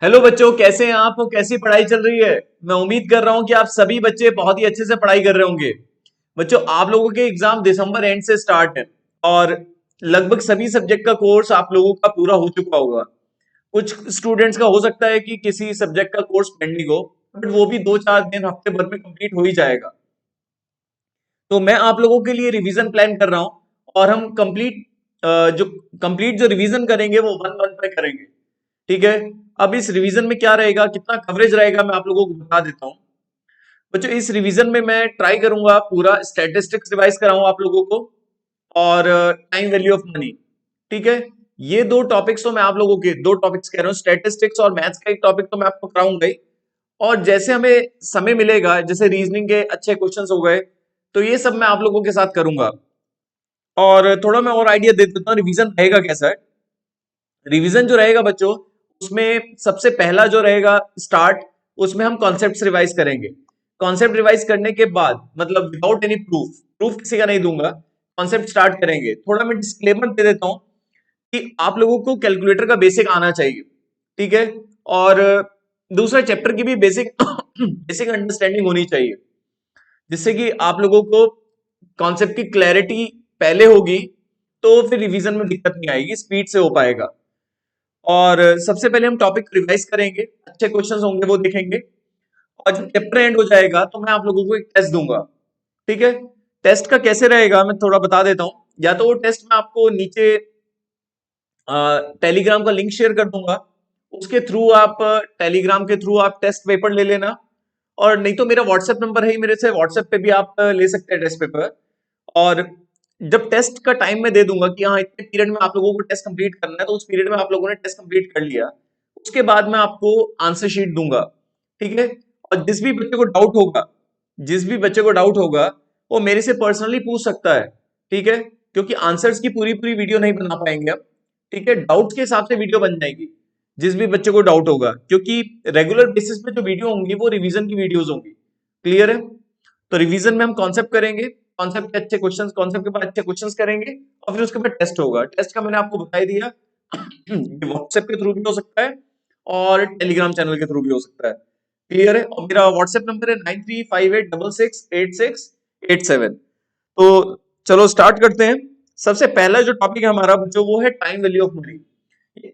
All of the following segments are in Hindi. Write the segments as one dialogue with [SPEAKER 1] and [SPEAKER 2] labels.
[SPEAKER 1] हेलो बच्चों, कैसे हैं आप? कैसी पढ़ाई चल रही है? मैं उम्मीद कर रहा हूं कि आप सभी बच्चे बहुत ही अच्छे से पढ़ाई कर रहे होंगे। बच्चों, आप लोगों के एग्जाम दिसंबर एंड से स्टार्ट है और लगभग सभी सब्जेक्ट का कोर्स आप लोगों का पूरा हो चुका होगा। कुछ स्टूडेंट्स का हो सकता है कि किसी सब्जेक्ट का कोर्स पेंडिंग हो, बट वो भी 2-4 दिन हफ्ते भर में कंप्लीट हो ही जाएगा। तो मैं आप लोगों के लिए रिवीजन प्लान कर रहा हूं और हम कंप्लीट जो रिवीजन करेंगे वो 1 मंथ में करेंगे। ठीक है। अब इस रिवीजन में क्या रहेगा, कितना कवरेज रहेगा, मैं आप लोगों को बता देता हूं। बच्चों, इस रिवीजन में मैं ट्राई करूंगा पूरा स्टैटिस्टिक्स रिवाइज कराऊं आप लोगों को और टाइम वैल्यू ऑफ मनी। ठीक है। ये दो टॉपिक्स तो मैं आप लोगों के दो टॉपिक्स कह रहा हूं, स्टैटिस्टिक्स और मैथ्स का एक टॉपिक तो मैं आपको कराऊंगा ही। और जैसे हमें समय मिलेगा, जैसे रीजनिंग के अच्छे क्वेश्चंस हो गए, तो ये सब मैं आप लोगों के साथ करूंगा। और थोड़ा मैं और आइडिया दे देता हूँ रिवीजन रहेगा कैसा है। रिवीजन जो रहेगा बच्चों, उसमें सबसे पहला जो रहेगा स्टार्ट, उसमें हम कॉन्सेप्ट्स रिवाइज करेंगे। कॉन्सेप्ट रिवाइज करने के बाद, मतलब विदाउट एनी प्रूफ, प्रूफ किसी का नहीं दूंगा, कॉन्सेप्ट स्टार्ट करेंगे। थोड़ा मैं डिस्क्लेमर दे देता हूं कि आप लोगों को कैलकुलेटर का बेसिक आना चाहिए। ठीक है। और दूसरा चैप्टर की भी बेसिक बेसिक अंडरस्टैंडिंग होनी चाहिए, जिससे कि आप लोगों को कॉन्सेप्ट की क्लैरिटी पहले होगी, तो फिर रिवीजन में दिक्कत नहीं आएगी, स्पीड से हो पाएगा। और सबसे पहले हम टॉपिक रिवाइज करेंगे, अच्छे क्वेश्चंस होंगे वो देखेंगे। और जब चैप्टर एंड हो जाएगा तो मैं आप लोगों को एक टेस्ट दूंगा। ठीक है। टेस्ट का कैसे रहेगा मैं थोड़ा बता देता हूं। या तो वो टेस्ट मैं आपको नीचे टेलीग्राम का लिंक शेयर कर दूंगा, उसके थ्रू आप टेलीग्राम के थ्रू आप टेस्ट पेपर ले लेना। और नहीं तो मेरा व्हाट्सएप नंबर है ही, मेरे से व्हाट्सएप पे भी आप ले सकते हैं टेस्ट पेपर। और जब टेस्ट का टाइम मैं दे दूंगा कि हाँ इतने पीरियड में आप लोगों को टेस्ट कंप्लीट करना है, तो उस पीरियड में आप लोगों ने टेस्ट कंप्लीट कर लिया, उसके बाद मैं आपको आंसर शीट दूंगा। ठीक है। और जिस भी बच्चे को डाउट होगा, वो मेरे से पर्सनली पूछ सकता है। ठीक है। क्योंकि आंसर्स की पूरी पूरी वीडियो नहीं बना पाएंगे हम। ठीक है। डाउट्स के हिसाब से वीडियो बन जाएगी, जिस भी बच्चे को डाउट होगा, क्योंकि रेगुलर बेसिस पे जो वीडियो होंगी वो रिवीजन की वीडियोस होंगी। क्लियर है? तो रिवीजन में हम कॉन्सेप्ट करेंगे, कॉन्सेप्ट के अच्छे क्वेश्चंस, कॉन्सेप्ट के बाद अच्छे क्वेश्चंस करेंगे, और फिर उसके बाद टेस्ट होगा। टेस्ट का मैंने आपको बता ही दिया। ये व्हाट्सएप के थ्रू भी हो सकता है और टेलीग्राम चैनल के थ्रू भी हो सकता है। क्लियर है? और मेरा व्हाट्सएप नंबर है 9358668687। तो चलो स्टार्ट करते हैं। सबसे पहला जो टॉपिक है हमारा बच्चों, वो है time value of money.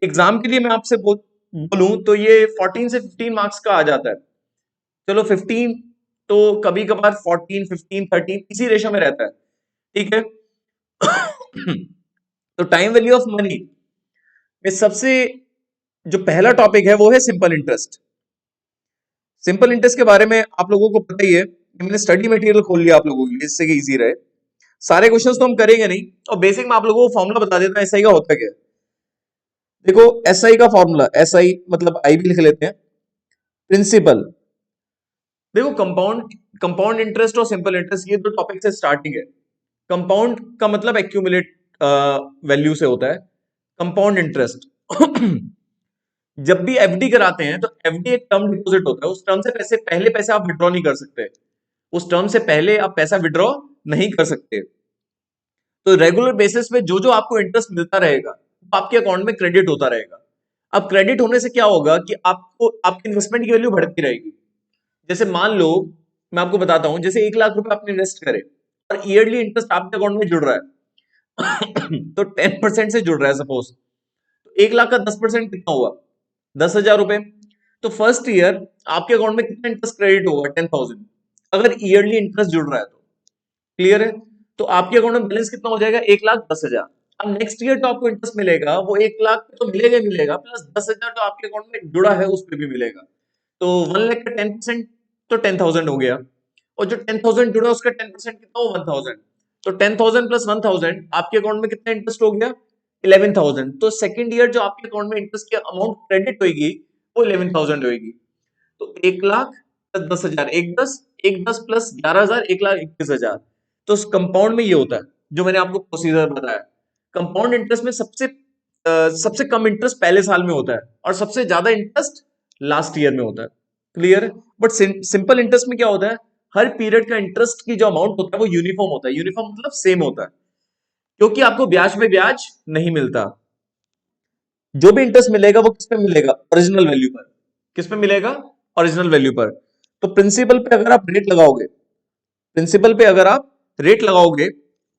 [SPEAKER 1] Exam के लिए मैं आपसे बोलूं तो ये 14 से 15 मार्क्स का आ जाता है। चलो 15, तो कभी कभार 14, 15, 13 इसी रेशो में रहता है। ठीक है। तो टाइम वैल्यू ऑफ मनी में सबसे जो पहला टॉपिक है वो है सिंपल इंटरेस्ट। सिंपल इंटरेस्ट के बारे में आप लोगों को पता ही है कि मैंने स्टडी मटेरियल खोल लिया आप लोगों के लिए, इससे कि इजी रहे। सारे क्वेश्चंस तो हम करेंगे नहीं, और बेसिक में आप लोगों को फॉर्मूला बता देता हूं एसआई का होता क्या है। देखो, एसआई का फॉर्मूला, एसआई मतलब आई भी लिख लेते हैं, प्रिंसिपल। देखो, कंपाउंड कंपाउंड इंटरेस्ट और सिंपल इंटरेस्ट, ये दो टॉपिक से स्टार्टिंग है। कंपाउंड का मतलब एक्यूमुलेट वैल्यू से होता है। कंपाउंड इंटरेस्ट जब भी एफडी कराते हैं तो एफडी एक टर्म डिपॉजिट होता है, उस टर्म से पहले पैसे आप विड्रॉ नहीं कर सकते। उस टर्म से पहले आप पैसा विड्रॉ नहीं कर सकते। तो रेगुलर बेसिस पे जो जो आपको इंटरेस्ट मिलता रहेगा, वो आपके अकाउंट में क्रेडिट होता रहेगा। अब क्रेडिट होने से क्या होगा कि आपको आपकी इन्वेस्टमेंट की वैल्यू बढ़ती रहेगी। जैसे मान लो, मैं आपको बताता हूं, जैसे 1 लाख रुपए आपने इन्वेस्ट करे और ईयरली इंटरेस्ट आपके अकाउंट में जुड़ रहा है तो 10% से जुड़ रहा है सपोज, तो 1 लाख का 10% कितना हुआ? 10,000 रुपए। तो फर्स्ट ईयर आपके अकाउंट में कितना इंटरेस्ट क्रेडिट होगा? 10,000, अगर ईयरली इंटरेस्ट जुड़ रहा है तो। क्लियर है? तो आपके अकाउंट में बैलेंस कितना हो जाएगा? 1,10,000। अब नेक्स्ट ईयर जो आपको इंटरेस्ट मिलेगा वो 1 लाख पे तो मिलेगा ही मिलेगा, प्लस 10,000 जो आपके अकाउंट में जुड़ा है उस पर भी मिलेगा। तो 1 लाख का 10% तो 10,000 हो गया, और जो 10,000 जुड़ा उसका 10% कितना हो? 1,000। तो 10,000 प्लस 1,000 आपके अकाउंट में कितना इंटरेस्ट हो गया? 11,000। तो सेकंड ईयर जो आपके अकाउंट में इंटरेस्ट की अमाउंट क्रेडिट होगी वो 11,000 होगी। तो 1 लाख प्लस 10,000, एक दस प्लस 11,000, 1,21,000। तो कंपाउंड में ये होता है जो मैंने आपको प्रोसीजर बताया। कंपाउंड इंटरेस्ट में सबसे कम इंटरेस्ट पहले साल में होता है और सबसे ज्यादा इंटरेस्ट लास्ट ईयर में होता है। क्लियर है? बट सिंपल इंटरेस्ट में क्या होता है, हर पीरियड का इंटरेस्ट की जो अमाउंट होता है वो यूनिफॉर्म होता है। यूनिफॉर्म मतलब सेम होता है, क्योंकि आपको ब्याज पे ब्याज नहीं मिलता। जो भी इंटरेस्ट मिलेगा वो किस पे मिलेगा? ओरिजिनल वैल्यू पर। किस पे मिलेगा? ओरिजिनल वैल्यू पर। तो प्रिंसिपल पे अगर आप रेट लगाओगे, प्रिंसिपल पे अगर आप रेट लगाओगे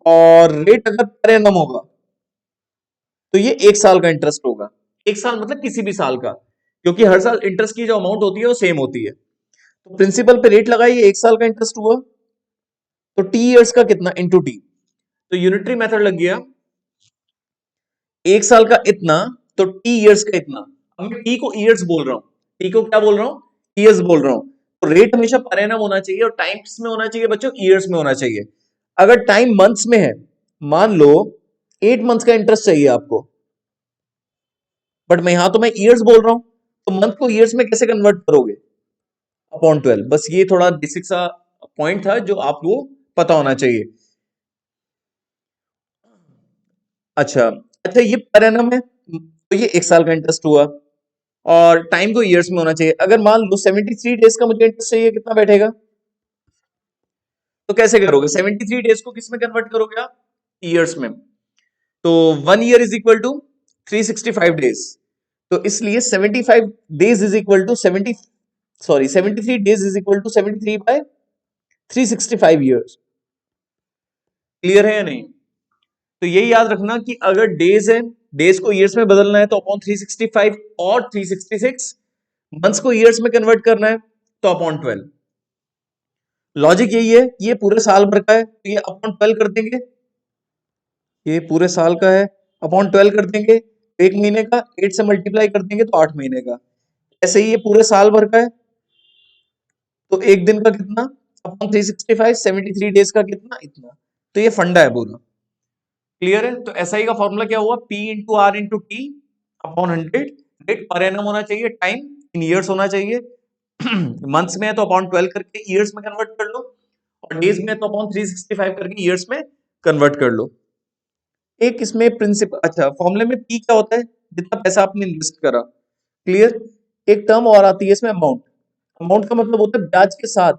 [SPEAKER 1] और रेट अगर पर एनम होगा तो ये 1 साल का इंटरेस्ट होगा। 1 साल मतलब किसी भी साल का, क्योंकि हर साल इंटरेस्ट की जो अमाउंट होती है वो सेम होती है। तो प्रिंसिपल पे रेट लगाइए, 1 साल का इंटरेस्ट हुआ, तो टी इयर्स का कितना इंटू टी, तो यूनिटरी मेथड लग गया। 1 साल का इतना तो टी इयर्स का इतना। अब मैं टी को इयर्स बोल रहा हूं, टी को क्या बोल रहा हूं? इयर्स बोल रहा हूं। तो रेट हमेशा पर एनम होना चाहिए और टाइम्स में होना चाहिए बच्चों, इयर्स में होना चाहिए। अगर टाइम मंथ्स में है, मान लो 8 मंथ्स का इंटरेस्ट चाहिए आपको, बट मैं यहां तो मैं ईयर्स बोल रहा हूं, तो मंथ को ईयर्स में कैसे कन्वर्ट करोगे? अपॉन 12। बस ये थोड़ा बेसिक सा पॉइंट था जो आपको पता होना चाहिए। अच्छा, अच्छा ये पर एनम है तो ये 1 साल का इंटरेस्ट हुआ, और टाइम को ईयर्स में होना चाहिए। अगर मान लो 73 डेज का मुझे इंटरेस्ट चाहिए, कितना बैठेगा? तो कैसे करोगे? 73 डेज को किस में कन्वर्ट करोगे आप? ईयर्स में। तो 1 year is equal to 365 days. तो इसलिए 75 days is equal to 73 days is equal to 73/365 years. Clear है या नहीं? तो यही याद रखना कि अगर डेज है, डेज को ईयर्स में बदलना है तो अपॉन 365, और 366 मंथ्स को ईयर्स में कन्वर्ट करना है तो अपॉन 12। लॉजिक यही है, ये पूरे साल भर का है तो ये अपॉन 12 कर देंगे, ये पूरे साल का है, अपॉन 12 कर देंगे। एक महीने का 8 से मल्टीप्लाई कर देंगे तो 8 महीने का। ऐसे ही ये पूरे साल भर का है तो एक दिन का कितना? अपॉन 365, 73 डेज का कितना? इतना। तो ये फंडा है पूरा। क्लियर है? तो एसआई का फॉर्मूला क्या हुआ? P into R into T upon 100। Rate per annum होना चाहिए, टाइम इन ईयर्स होना चाहिए। मंथ्स में है तो अपॉन 12 करके ईयर्स में कन्वर्ट कर लो, और डेज में है तो अपॉन 365 करके ईयर्स में कन्वर्ट कर लो। एक इसमें प्रिंसिपल, अच्छा फॉर्मूले में पी क्या होता है? जितना पैसा आपने इन्वेस्ट करा। क्लियर? एक टर्म और आती है इसमें, अमाउंट। अमाउंट का मतलब होता है ब्याज के साथ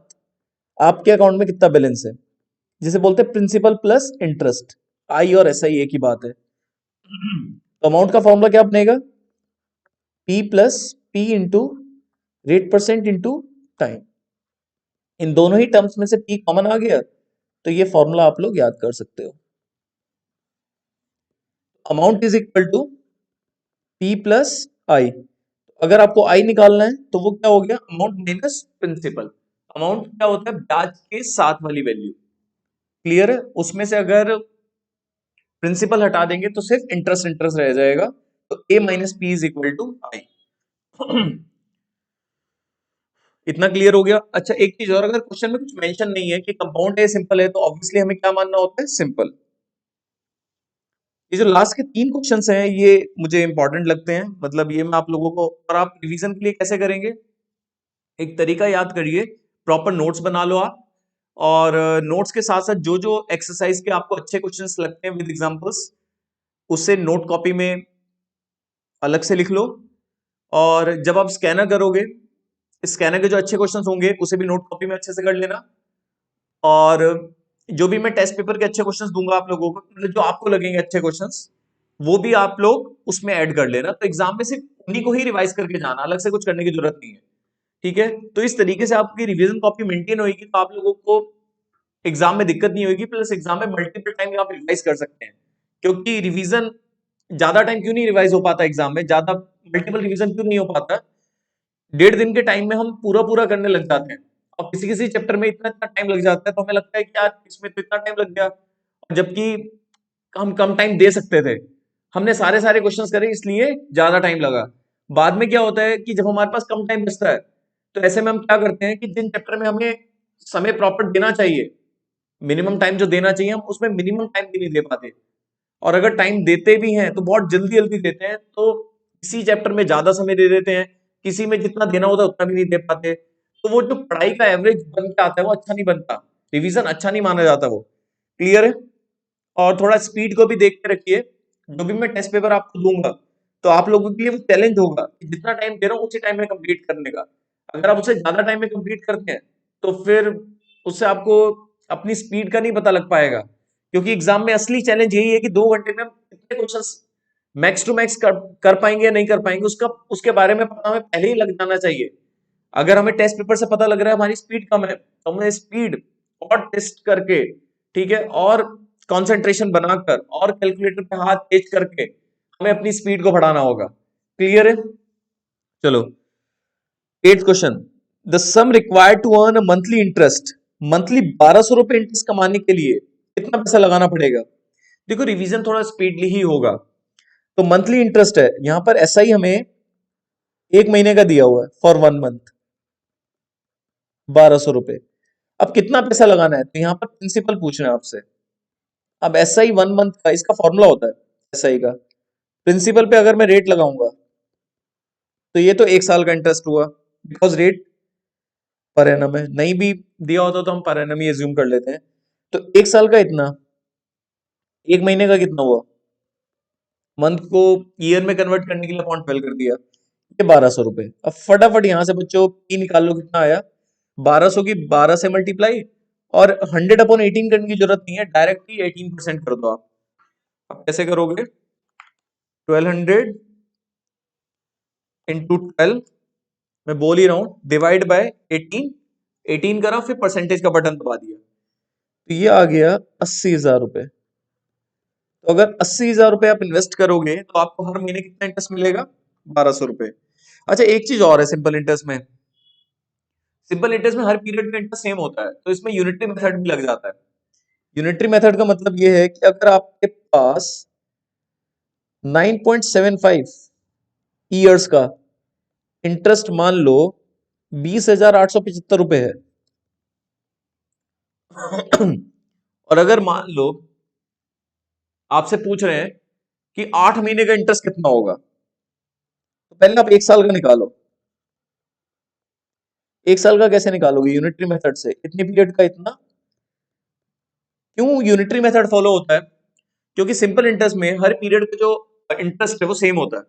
[SPEAKER 1] आपके अकाउंट में कितना बैलेंस है, जिसे बोलते हैं प्रिंसिपल प्लस इंटरेस्ट। आई और एस आई एक ही बात है। तो अमाउंट का फॉर्मूला क्या बनेगा? P plus P into rate percent into time. इन दोनों ही टर्म्स में से पी कॉमन आ गया तो ये फॉर्मूला आप लोग याद कर सकते हो। Amount is equal to P plus I. अगर आपको आई निकालना है तो वो क्या हो गया? Amount minus principal. अमाउंट क्या होता है? ब्याज के साथ वाली वैल्यू। क्लियर है? उसमें से अगर प्रिंसिपल हटा देंगे तो सिर्फ इंटरेस्ट इंटरेस्ट रह जाएगा। तो A minus P is equal to I. इतना क्लियर हो गया? अच्छा एक चीज और, अगर क्वेश्चन में कुछ मेंशन नहीं है कि कंपाउंड है सिंपल है, तो ऑब्वियसली हमें क्या मानना होता है? सिंपल। ये जो लास्ट के 3 क्वेश्चंस हैं ये मुझे इंपॉर्टेंट लगते हैं, मतलब ये मैं आप लोगों को, और आप रिवीजन के लिए कैसे करेंगे? एक तरीका याद करिए, प्रॉपर नोट्स बना लो आप, और नोट्स के साथ साथ जो जो एक्सरसाइज के आपको अच्छे क्वेश्चंस लगते हैं विद एग्जांपल्स, उससे नोट कॉपी में अलग से लिख लो। और जब आप स्कैनर करोगे, स्कैनर के जो अच्छे क्वेश्चंस होंगे उसे भी नोट कॉपी में अच्छे से कर लेना। और जो भी मैं टेस्ट पेपर के अच्छे क्वेश्चंस दूंगा आप लोगों को, मतलब जो आपको लगेंगे अच्छे क्वेश्चंस, वो भी आप लोग उसमें ऐड कर लेना। तो एग्जाम में सिर्फ उन्हीं को ही रिवाइज करके जाना, अलग से कुछ करने की जरूरत नहीं है। ठीक है? तो इस तरीके से आपकी रिवीजन कॉपी मेंटेन होगी, तो आप लोगों को एग्जाम में दिक्कत नहीं होगी, प्लस एग्जाम में मल्टीपल टाइम आप रिवाइज कर सकते हैं। क्योंकि रिवीजन ज्यादा टाइम क्यों नहीं रिवाइज हो पाता एग्जाम में, ज्यादा मल्टीपल रिवीजन क्यों नहीं हो पाता? 1.5 दिन के टाइम में हम पूरा पूरा करने लग जाते हैं, और किसी किसी चैप्टर में इतना इतना टाइम लग जाता है तो हमें लगता है कि यार इसमें तो इतना टाइम लग गया, जबकि हम कम टाइम दे सकते थे। हमने सारे सारे क्वेश्चंस करे इसलिए ज्यादा टाइम लगा। बाद में क्या होता है कि जब हमारे पास कम टाइम बचता है, तो ऐसे में हम क्या करते हैं कि जिन चैप्टर में हमें समय प्रॉपर देना चाहिए, मिनिमम टाइम जो देना चाहिए, हम उसमें मिनिमम टाइम भी नहीं दे पाते। और अगर टाइम देते भी हैं तो बहुत जल्दी जल्दी देते हैं, तो किसी चैप्टर में ज्यादा समय दे देते हैं, किसी में जितना देना होता है उतना भी नहीं दे पाते। तो वो जो पढ़ाई का एवरेज बन के आता है वो अच्छा नहीं बनता, रिवीजन अच्छा नहीं माना जाता वो। क्लियर है? और थोड़ा स्पीड को भी देख के रखिए। जो भी मैं टेस्ट पेपर आपको दूंगा तो आप लोगों के लिए वो चैलेंज होगा कि जितना टाइम दे रहा हूँ उसी टाइम में कंप्लीट करने का। अगर आप उसे ज्यादा टाइम में कंप्लीट करते हैं तो फिर उससे आपको अपनी स्पीड का नहीं पता लग पाएगा। क्योंकि एग्जाम में असली चैलेंज यही है कि 2 घंटे में हम कितने क्वेश्चंस मैक्स टू मैक्स कर पाएंगे या नहीं कर पाएंगे उसके बारे में पता हमें पहले ही लग जाना चाहिए। अगर हमें टेस्ट पेपर से पता लग रहा है हमारी स्पीड कम है, तो हमें स्पीड और टेस्ट करके, ठीक है, और कंसंट्रेशन बनाकर और कैलकुलेटर पे हाथ तेज करके हमें अपनी स्पीड को बढ़ाना होगा। क्लियर है? चलो, 8th question, the sum required to earn a monthly interest, monthly 1200 रुपए इंटरेस्ट कमाने के लिए कितना पैसा लगाना पड़ेगा? देखो रिवीजन थोड़ा स्पीडली ही होगा। तो मंथली इंटरेस्ट है, यहां पर ऐसा ही हमें 1 महीने का दिया हुआ है फॉर 1 मंथ, 1200 रुपए। अब कितना पैसा लगाना है, तो यहां पर प्रिंसिपल पूछना है आपसे। अब एस आई 1 मंथ का इसका फॉर्मूला होता है, एस आई का प्रिंसिपल पे अगर मैं रेट लगाऊंगा तो ये तो 1 साल का इंटरेस्ट हुआ, बिकॉज रेट पर एनम है, नहीं भी दिया होता तो हम पर एनम ही एज्यूम कर लेते हैं। तो 1 साल का इतना, 1 महीने का कितना हुआ, मंथ को ईयर में कन्वर्ट करने के लिए 0.12 कर दिया, ये 1200 रुपए। अब फटाफट यहां से बच्चों पी निकाल लो, कितना आया, 1200 की 12 से मल्टीप्लाई, और 100/18 करने की जरूरत नहीं है, डायरेक्टली 18% कर दो आप। अब कैसे करोगे, 1200 × 12, मैं बोल ही रहा हूं, डिवाइड बाय 18, 18 करा, फिर परसेंटेज का बटन दबा दिया, तो ये आ गया 80,000 रुपए। तो अगर 80,000 रुपए आप इन्वेस्ट करोगे तो आपको हर महीने कितना इंटरेस्ट मिलेगा, 1200 रुपए। अच्छा, एक चीज और है सिंपल इंटरेस्ट में, सिंपल इंटरेस्ट में हर पीरियड का इंटरेस्ट सेम होता है, तो इसमें यूनिटरी मेथड भी लग जाता है। यूनिटरी मेथड का मतलब ये है कि अगर आपके पास 9.75 ईयर्स का इंटरेस्ट मान लो 20,875 रुपए है और अगर मान लो आपसे पूछ रहे हैं कि 8 महीने का इंटरेस्ट कितना होगा, तो पहले आप 1 साल का निकालो। 1 साल का कैसे निकालोगे, यूनिटरी मेथड से, इतने पीरियड का इतना। क्यों यूनिटरी मेथड फॉलो होता है, क्योंकि सिंपल इंटरेस्ट में हर पीरियड का जो इंटरेस्ट है वो सेम होता है।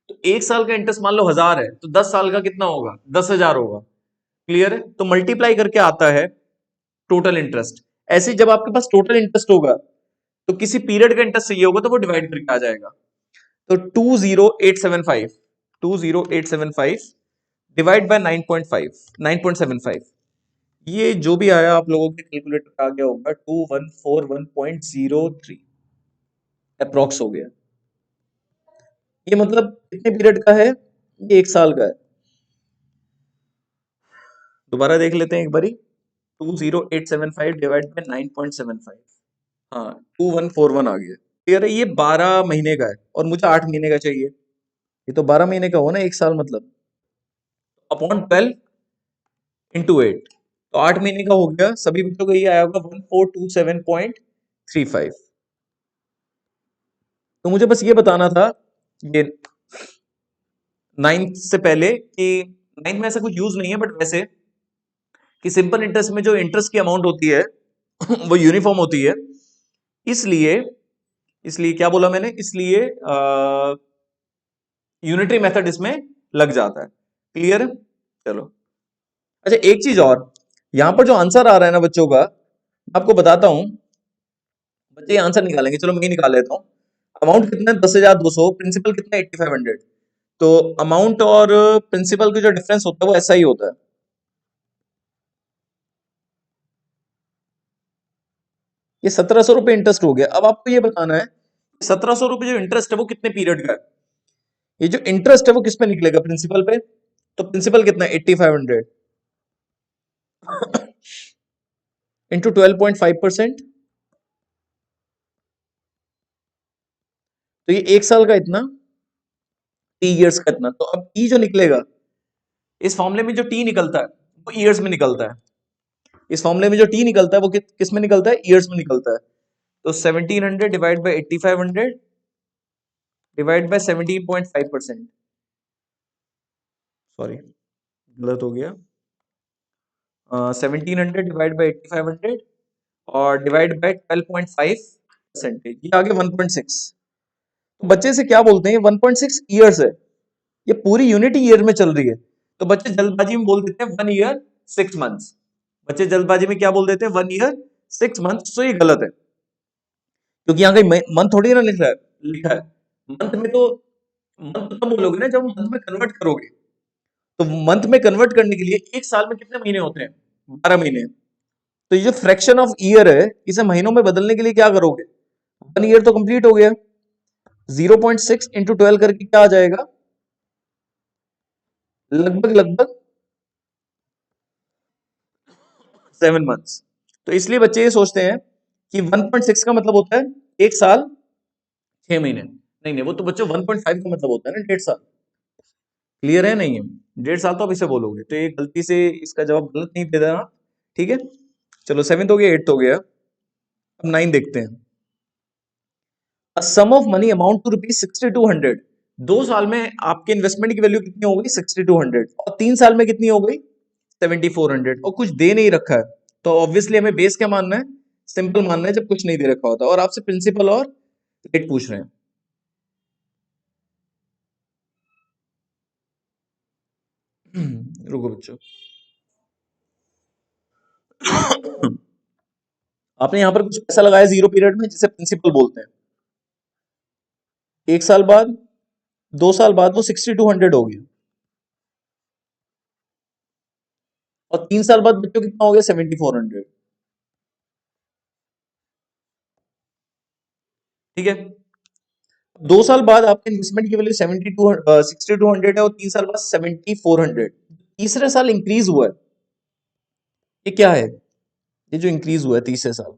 [SPEAKER 1] तो 1 साल का इंटरेस्ट मान लो 1000 है, तो 10 साल का कितना होगा, 10,000 होगा। क्लियर है? तो मल्टीप्लाई करके आता है टोटल इंटरेस्ट। ऐसे ही जब आपके पास टोटल इंटरेस्ट होगा तो किसी पीरियड का इंटरेस्ट चाहिए होगा तो वो डिवाइड करके आ जाएगा। तो 20875 डिवाइड बाय 9.75, ये जो भी आया आप लोगों के कैलकुलेटर पे आ गया होगा 2141.03 अप्रोक्स हो गया। ये मतलब कितने पीरियड का है, ये 1 साल का है। दोबारा देख लेते हैं एक बारी, 20875 डिवाइड बाय 9.75, हाँ 2141 आ गया। क्लियर है? ये 12 महीने का है और मुझे 8 महीने का चाहिए, ये तो 12 महीने का हो ना, 1 साल मतलब, अपॉन 12 × 8, तो 8 महीने का हो गया। सभी बच्चों को ये आया होगा 1427.35। तो मुझे बस ये बताना था ये 9th से पहले कि 9th में ऐसा कुछ यूज नहीं है, बट वैसे कि सिंपल इंटरेस्ट में जो इंटरेस्ट की अमाउंट होती है वो यूनिफॉर्म होती है, इसलिए इसलिए क्या बोला मैंने, इसलिए यूनिटरी मेथड इसमें लग जाता है। क्लियर है? चलो, अच्छा एक चीज और, यहां पर जो आंसर आ रहा है ना बच्चों का, आपको बताता हूं, बच्चे आंसर निकालेंगे, चलो मैं ही निकाल लेता हूं। अमाउंट कितना है, 10,200, प्रिंसिपल कितना है, 8,500। तो अमाउंट और प्रिंसिपल का जो डिफरेंस होता है वो ऐसा ही होता है। ये 1,700 रुपए इंटरेस्ट हो गया। अब आपको ये बताना है 1,700 रुपए जो इंटरेस्ट है वो कितने पीरियड का है। ये जो इंटरेस्ट है वो किस पे निकलेगा, प्रिंसिपल पे। तो प्रिंसिपल कितना है, 8,500 इंटू 12.5%, तो ये 1 साल का इतना, टी ईयर्स का इतना। तो अब ई जो निकलेगा इस फॉर्मूले में, जो टी निकलता है वो ईयर्स में निकलता है। इस फॉर्मूले में जो टी निकलता है वो किस में निकलता है, ईयर्स में निकलता है। तो 1700 divide by 8,500 divide by 17.5%, sorry गलत हो गया, 1700 डिवाइड बाई 8,500 और डिवाइड बाई 12.5%, ये आगे 1.6। तो बच्चे से क्या बोलते हैं, 1.6 ईयर्स है, ये पूरी यूनिट ईयर में चल रही है। तो बच्चे जल्दबाजी में बोल देते हैं 1 ईयर 6 मंथ्स। बच्चे जल्दबाजी में क्या बोल देते हैं, 1 ईयर 6 मंथ्स। तो ये गलत है, क्योंकि यहाँ कहीं मंथ थोड़ी ना लिख रहा है, लिखा है मंथ में तो मंथ तब बोलोगे ना जब मंथ में कन्वर्ट करोगे। तो मंथ में कन्वर्ट करने के लिए एक साल में कितने महीने होते हैं? 12 महीने। तो ये जो फ्रैक्शन ऑफ ईयर है इसे महीनों में बदलने के लिए क्या करोगे? 1 ईयर तो कंप्लीट हो गया। 0.6 इंटू 12 करके क्या आ जाएगा? लगभग लगभग 7 मंथ्स। तो इसलिए बच्चे ये सोचते हैं कि 1.6 का मतलब होता है 1 साल 6 महीने। नहीं नहीं, वो तो बच्चों 1.5 का मतलब होता है ना 1.5 साल। क्लियर है? नहीं है 1.5 साल तो अब इसे बोलोगे, तो ये गलती से इसका जवाब गलत नहीं दे देना। ठीक है, चलो 7th हो गया, 8th हो गया, अब 9 देखते हैं। A sum of money amount to rupees 6200। 2 साल में आपके इन्वेस्टमेंट की वैल्यू कितनी हो गई? 6200। और 3 साल में कितनी हो गई? 7400। और कुछ दे नहीं रखा है, तो ऑब्वियसली हमें बेस क्या मानना है? सिंपल मानना है जब कुछ नहीं दे रखा होता, और आपसे प्रिंसिपल और रेट पूछ रहे हैं। रुको बच्चों, आपने यहां पर कुछ पैसा लगाया 0 पीरियड में जिसे प्रिंसिपल बोलते हैं। 1 साल बाद, 2 साल बाद वो 6200 हो गया, और 3 साल बाद बच्चों कितना हो गया? 7400। ठीक है, 2 साल बाद आपके इन्वेस्टमेंट की वैल्यू 6200 है, और 3 साल बाद 7400। तीसरे साल इंक्रीज हुआ है, ये क्या है? ये जो इंक्रीज हुआ है तीसरे साल,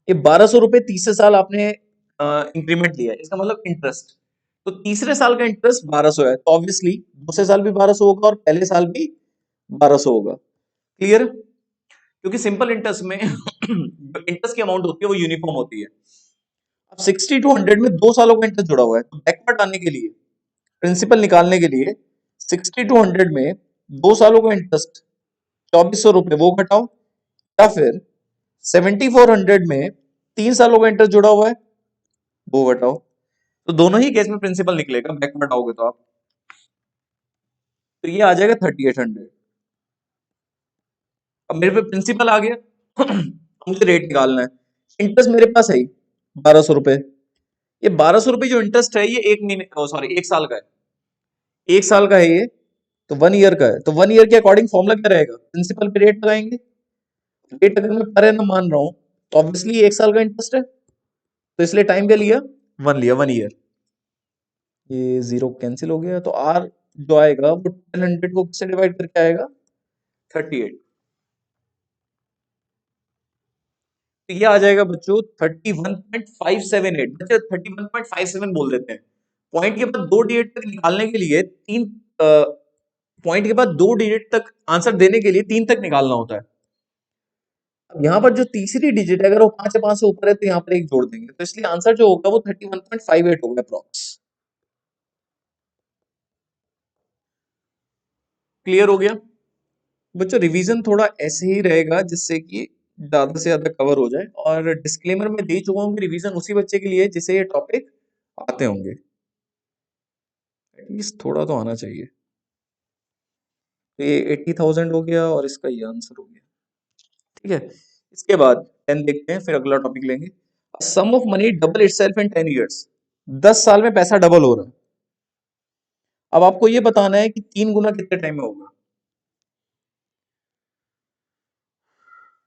[SPEAKER 1] ये 1200 रुपए तीसरे साल आपने इंक्रीमेंट लिया है, इसका मतलब इंटरेस्ट। तो तीसरे साल का इंटरेस्ट 1200 है, तो ऑब्वियसली दूसरे साल भी 1200 होगा और पहले साल भी 1200 होगा। क्लियर? क्योंकि सिंपल इंटरेस्ट में जो इंटरेस्ट की अमाउंट होती है वो यूनिफॉर्म होती है। अब 60 to 100 में 2 सालों का इंटरेस्ट जुड़ा हुआ है, तो बैकवर्ड आने के लिए, प्रिंसिपल निकालने के लिए 60 to 100 में 2 सालों का इंटरेस्ट 2400 रुपए वो घटाओ, या फिर 7400 में 3 सालों का इंटरेस्ट जुड़ा हुआ है वो घटाओ। तो दोनों ही केस में प्रिंसिपल निकलेगा बैकवर्ड आओगे तो आप। तो ये आ जाएगा 3800। अब मेरे पे प्रिंसिपल आ गया, अब मुझे रेट निकालना है। इंटरेस्ट मेरे पास है ही 1200 रुपए। ये 1200 रुपए जो इंटरेस्ट है ये 1 महीने, सॉरी 1 साल का है, 1 साल का है ये, तो 1 ईयर का है। तो 1 ईयर के अकॉर्डिंग फॉर्मूला क्या रहेगा? प्रिंसिपल पे रेट लगाएंगे। रेट अगर मैं पर एनम मान रहा हूं, तो ऑब्वियसली 1 साल का इंटरेस्ट है, तो इसलिए टाइम क्या लिया? 1 ईयर। ये जीरो कैंसिल हो गया, तो आर जो आएगा वो 1000 को किससे डिवाइड करके आएगा? 38। तो ये आ जाएगा बच्चों 31.578। बच्चे 31.57 बोल देते हैं। पॉइंट के बाद 2 डिजिट तक निकालने के लिए पॉइंट के बाद 2 डिजिट तक आंसर देने के लिए 3 तक निकालना होता है। अब यहाँ पर जो तीसरी डिजिट है अगर वो 5 या 5 से ऊपर है तो यहाँ पर एक जोड़ देंगे, तो इसलिए आंसर जो होगा वो 31.58 होगा अप्रॉक्स। क्लियर हो गया? बच्चों रिवीजन थोड़ा ऐसे ही रहेगा जिससे कि ज्यादा से ज्यादा कवर हो जाए, और डिस्क्लेमर में दे चुका हूँ कि रिवीजन उसी बच्चे के लिए जिसे ये टॉपिक आते होंगे, एटलीस्ट थोड़ा तो आना चाहिए। तो ये 80,000 हो गया और इसका ये आंसर हो गया। ठीक है, इसके बाद 10 देखते हैं, फिर अगला टॉपिक लेंगे। Sum of money double itself in 10 years. 10 साल में पैसा डबल हो रहा है। अब आपको ये बताना है कि 3 गुना कितने टाइम में होगा।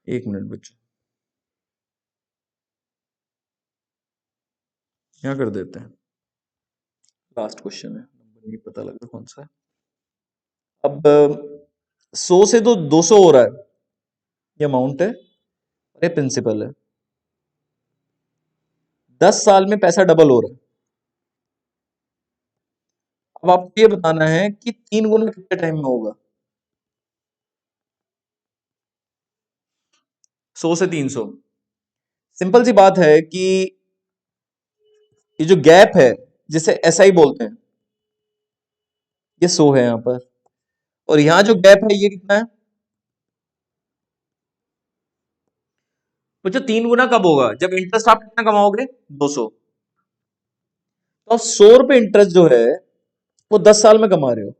[SPEAKER 1] 1 मिनट बच्चों, यहाँ कर देते हैं। लास्ट क्वेश्चन है, नंबर नहीं पता लग रहा कौन सा है। अब 100 से तो 200 हो रहा है, ये अमाउंट है और ये प्रिंसिपल है। 10 साल में पैसा डबल हो रहा है। अब आपको ये बताना है कि 3 गुना कितने टाइम में होगा। 100 से 300। सिंपल सी बात है कि ये जो गैप है जिसे एसआई बोलते हैं, ये 100 है यहां पर, और यहां जो गैप है ये कितना है? तो जो 3 गुना कब होगा? जब इंटरेस्ट आप कितना कमाओगे? 200। तो आप 100 रुपए इंटरेस्ट जो है वो 10 साल में कमा रहे हो।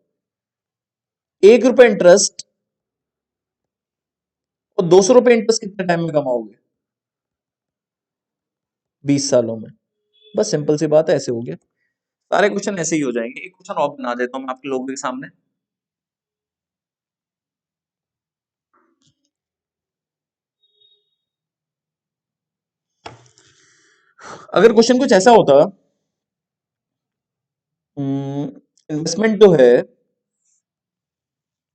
[SPEAKER 1] 1 रुपए इंटरेस्ट तो 200 रुपए इंटरेस्ट कितने टाइम में कमाओगे? 20 सालों में। बस सिंपल सी बात है, ऐसे हो गया। सारे क्वेश्चन ऐसे ही हो जाएंगे। एक क्वेश्चन और बना देता हूं मैं आपके लोगों के सामने। अगर क्वेश्चन कुछ ऐसा होता, इन्वेस्टमेंट जो है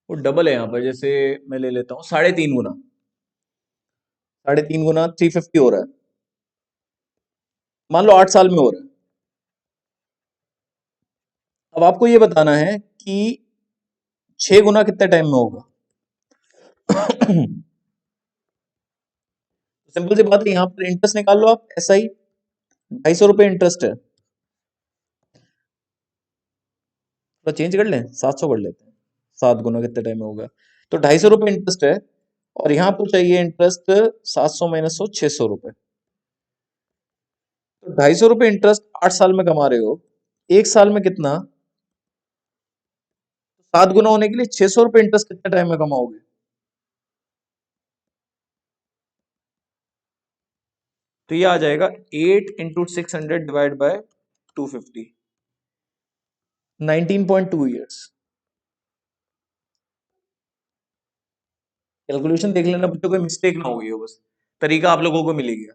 [SPEAKER 1] वो डबल है यहां पर, जैसे मैं ले लेता हूं 3.5 गुना, 3.5 गुना 350 हो रहा है, मान लो 8 साल में हो रहा है। अब आपको ये बताना है कि 6 गुना कितने टाइम में होगा। सिंपल सी बात है, यहां पर इंटरेस्ट निकाल लो आप, ऐसा ही 250 रुपए इंटरेस्ट है, तो चेंज कर लें, 700 कर लेते हैं। 7 गुना कितने टाइम में होगा, तो 250 रुपए इंटरेस्ट है, और यहां पर चाहिए इंटरेस्ट 700 माइनस 100, 600 रुपए। तो 250 रुपए इंटरेस्ट 8 साल में कमा रहे हो, एक साल में कितना, 7 गुना होने के लिए 600 रुपए इंटरेस्ट कितने टाइम में कमाओगे। तो ये आ जाएगा 8 × 600 डिवाइड बाय 250, 19.2 ईयर्स। कैलकुलेशन देख लेना बच्चों, कोई मिस्टेक ना हो गई हो, बस तरीका आप लोगों को मिल गया।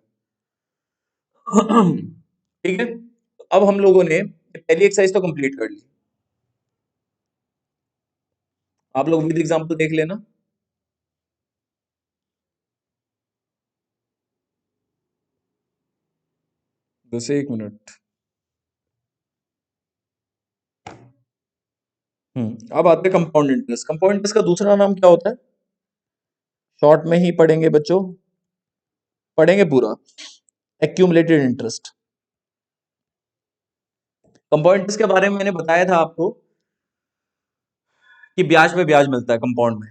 [SPEAKER 1] ठीक है, अब हम लोगों ने पहली एक्सरसाइज तो कंप्लीट कर ली। आप लोग विद एग्जांपल देख लेना। बस 1 मिनट। अब आते हैं कंपाउंड इंटरेस्ट। कंपाउंड इंटरेस्ट का दूसरा नाम क्या होता है, शॉर्ट में ही पढ़ेंगे बच्चों, पढ़ेंगे पूरा, एक्यूमुलेटेड इंटरेस्ट। कंपाउंड इंटरेस्ट के बारे में मैंने बताया था आपको कि ब्याज पे ब्याज मिलता है कंपाउंड में,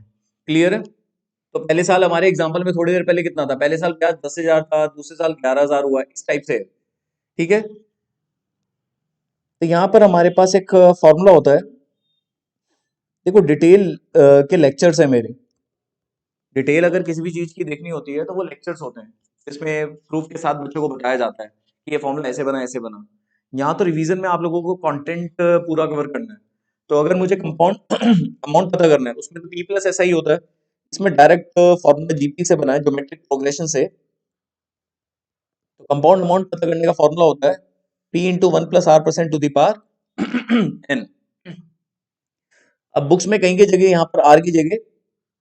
[SPEAKER 1] क्लियर है। तो पहले साल हमारे एग्जांपल में थोड़ी देर पहले कितना था, पहले साल ब्याज 10,000 था, दूसरे साल 11,000 हुआ, इस टाइप से, ठीक है। तो यहां पर हमारे पास एक फॉर्मूला होता है, देखो डिटेल के लेक्चर्स है मेरे, डिटेल अगर किसी भी चीज की देखनी होती है तो वो लेक्चर्स होते हैं, इसमें प्रूफ के साथ बच्चों को बताया जाता है कि ये फॉर्मूला ऐसे बना, ऐसे बना। यहाँ तो रिवीजन में आप लोगों को कंटेंट पूरा कवर करना है। तो अगर मुझे कंपाउंड अमाउंट पता करना है, उसमें तो पी प्लस ऐसा ही होता है, इसमें डायरेक्ट फॉर्मूला जीपी से बना है, ज्योमेट्रिक प्रोग्रेशन से। तो कंपाउंड अमाउंट पता करने का फॉर्मूला होता है P × 1 + R% to the power n। अब बुक्स में कहीं की जगह यहाँ पर आर की जगह